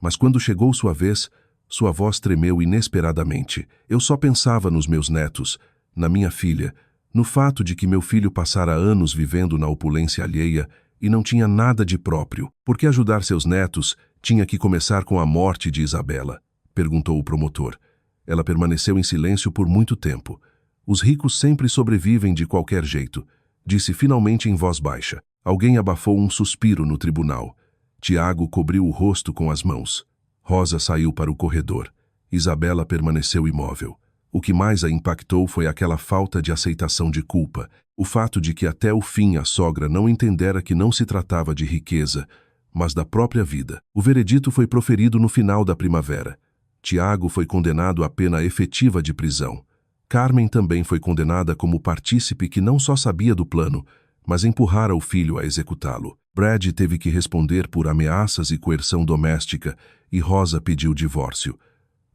Mas quando chegou sua vez, sua voz tremeu inesperadamente. Eu só pensava nos meus netos, na minha filha, no fato de que meu filho passara anos vivendo na opulência alheia e não tinha nada de próprio. Por que ajudar seus netos tinha que começar com a morte de Isabela? Perguntou o promotor. Ela permaneceu em silêncio por muito tempo. Os ricos sempre sobrevivem de qualquer jeito, disse finalmente em voz baixa. Alguém abafou um suspiro no tribunal. Tiago cobriu o rosto com as mãos. Rosa saiu para o corredor. Isabela permaneceu imóvel. O que mais a impactou foi aquela falta de aceitação de culpa, o fato de que até o fim a sogra não entendera que não se tratava de riqueza, mas da própria vida. O veredito foi proferido no final da primavera. Tiago foi condenado à pena efetiva de prisão. Carmen também foi condenada como partícipe que não só sabia do plano, mas empurrara o filho a executá-lo. Brad teve que responder por ameaças e coerção doméstica, e Rosa pediu divórcio.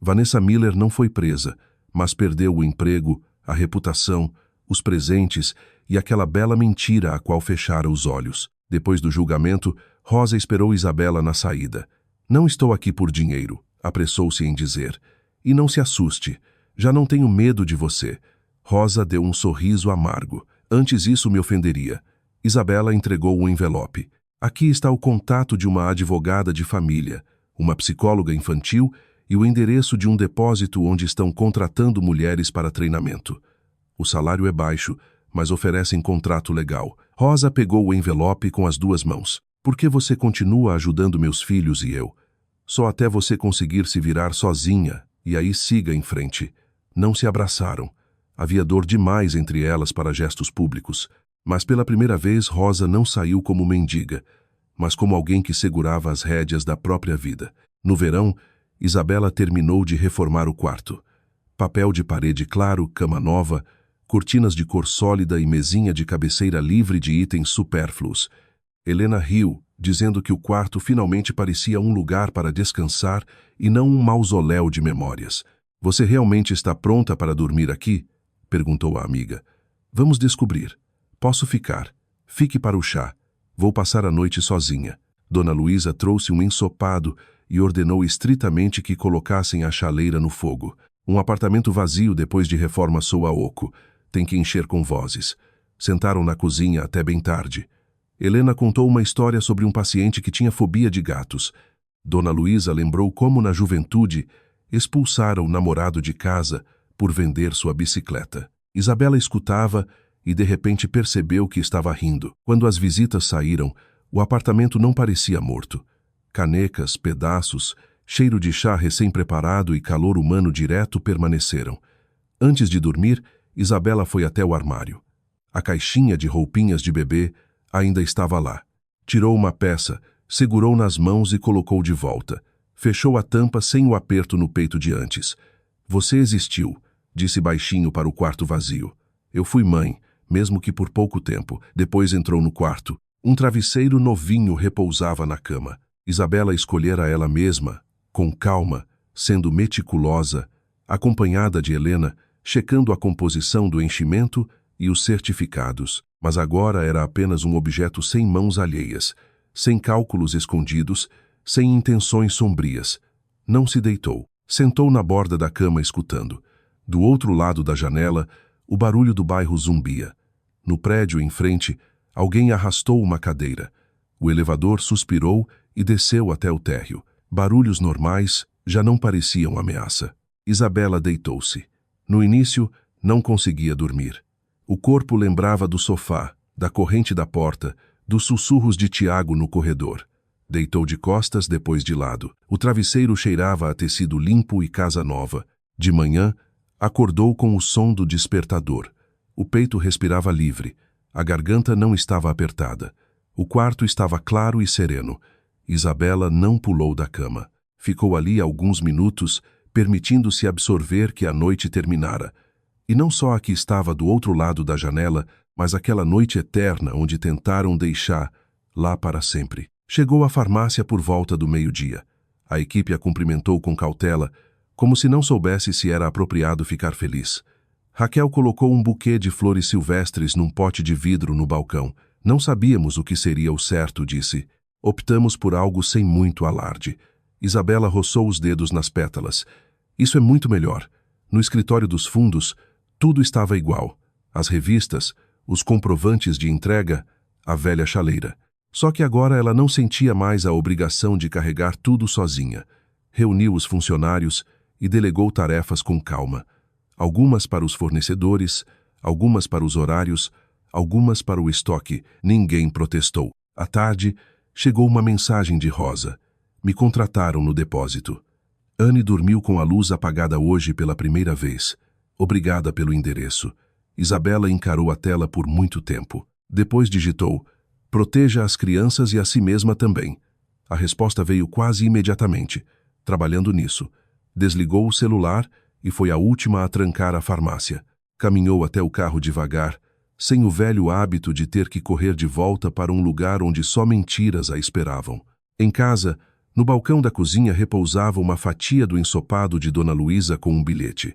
Vanessa Miller não foi presa, mas perdeu o emprego, a reputação, os presentes e aquela bela mentira a qual fechara os olhos. Depois do julgamento, Rosa esperou Isabela na saída. Não estou aqui por dinheiro, apressou-se em dizer. E não se assuste, já não tenho medo de você. Rosa deu um sorriso amargo. Antes isso me ofenderia. Isabela entregou um envelope. Aqui está o contato de uma advogada de família, uma psicóloga infantil e o endereço de um depósito onde estão contratando mulheres para treinamento. O salário é baixo, mas oferecem contrato legal. Rosa pegou o envelope com as duas mãos. Por que você continua ajudando meus filhos e eu? Só até você conseguir se virar sozinha, e aí siga em frente. Não se abraçaram. Havia dor demais entre elas para gestos públicos. Mas pela primeira vez Rosa não saiu como mendiga, mas como alguém que segurava as rédeas da própria vida. No verão, Isabela terminou de reformar o quarto. Papel de parede claro, cama nova, cortinas de cor sólida e mesinha de cabeceira livre de itens supérfluos. Helena riu, dizendo que o quarto finalmente parecia um lugar para descansar e não um mausoléu de memórias. Você realmente está pronta para dormir aqui? Perguntou a amiga. Vamos descobrir. Posso ficar. Fique para o chá. Vou passar a noite sozinha. Dona Luísa trouxe um ensopado e ordenou estritamente que colocassem a chaleira no fogo. Um apartamento vazio depois de reforma soa oco. Tem que encher com vozes. Sentaram na cozinha até bem tarde. Helena contou uma história sobre um paciente que tinha fobia de gatos. Dona Luísa lembrou como, na juventude, expulsara o namorado de casa por vender sua bicicleta. Isabela escutava e de repente percebeu que estava rindo. Quando as visitas saíram, o apartamento não parecia morto. Canecas, pedaços, cheiro de chá recém-preparado e calor humano direto permaneceram. Antes de dormir, Isabela foi até o armário. A caixinha de roupinhas de bebê ainda estava lá. Tirou uma peça, segurou nas mãos e colocou de volta. Fechou a tampa sem o aperto no peito de antes. Você existiu, disse baixinho para o quarto vazio. Eu fui mãe, mesmo que por pouco tempo. Depois entrou no quarto. Um travesseiro novinho repousava na cama. Isabela escolhera ela mesma, com calma, sendo meticulosa, acompanhada de Helena, checando a composição do enchimento e os certificados. Mas agora era apenas um objeto sem mãos alheias, sem cálculos escondidos, sem intenções sombrias. Não se deitou. Sentou na borda da cama escutando. Do outro lado da janela, o barulho do bairro zumbia. No prédio em frente, alguém arrastou uma cadeira. O elevador suspirou e desceu até o térreo. Barulhos normais já não pareciam ameaça. Isabela deitou-se. No início, não conseguia dormir. O corpo lembrava do sofá, da corrente da porta, dos sussurros de Tiago no corredor. Deitou de costas, depois de lado. O travesseiro cheirava a tecido limpo e casa nova. De manhã, acordou com o som do despertador. O peito respirava livre. A garganta não estava apertada. O quarto estava claro e sereno. Isabela não pulou da cama. Ficou ali alguns minutos, permitindo-se absorver que a noite terminara. E não só a que estava do outro lado da janela, mas aquela noite eterna onde tentaram deixar lá para sempre. Chegou à farmácia por volta do meio-dia. A equipe a cumprimentou com cautela, como se não soubesse se era apropriado ficar feliz. Raquel colocou um buquê de flores silvestres num pote de vidro no balcão. Não sabíamos o que seria o certo, disse. Optamos por algo sem muito alarde. Isabela roçou os dedos nas pétalas. Isso é muito melhor. No escritório dos fundos, tudo estava igual. As revistas, os comprovantes de entrega, a velha chaleira. Só que agora ela não sentia mais a obrigação de carregar tudo sozinha. Reuniu os funcionários e delegou tarefas com calma. Algumas para os fornecedores, algumas para os horários, algumas para o estoque. Ninguém protestou. À tarde, chegou uma mensagem de Rosa. Me contrataram no depósito. Anne dormiu com a luz apagada hoje pela primeira vez. Obrigada pelo endereço. Isabela encarou a tela por muito tempo. Depois digitou: proteja as crianças e a si mesma também. A resposta veio quase imediatamente. Trabalhando nisso. Desligou o celular e foi a última a trancar a farmácia. Caminhou até o carro devagar, sem o velho hábito de ter que correr de volta para um lugar onde só mentiras a esperavam. Em casa, no balcão da cozinha repousava uma fatia do ensopado de Dona Luísa com um bilhete.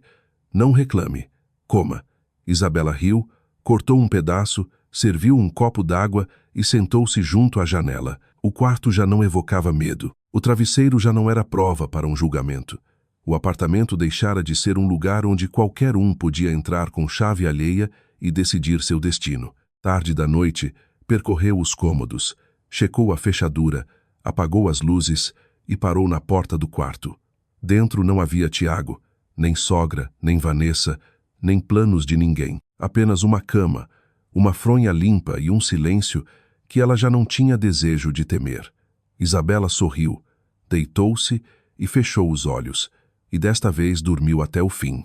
Não reclame. Coma. Isabela riu, cortou um pedaço, serviu um copo d'água e sentou-se junto à janela. O quarto já não evocava medo. O travesseiro já não era prova para um julgamento. O apartamento deixara de ser um lugar onde qualquer um podia entrar com chave alheia e decidir seu destino. Tarde da noite, percorreu os cômodos, checou a fechadura, apagou as luzes e parou na porta do quarto. Dentro não havia Tiago, nem sogra, nem Vanessa, nem planos de ninguém. Apenas uma cama, uma fronha limpa e um silêncio que ela já não tinha desejo de temer. Isabela sorriu, deitou-se e fechou os olhos, e desta vez dormiu até o fim.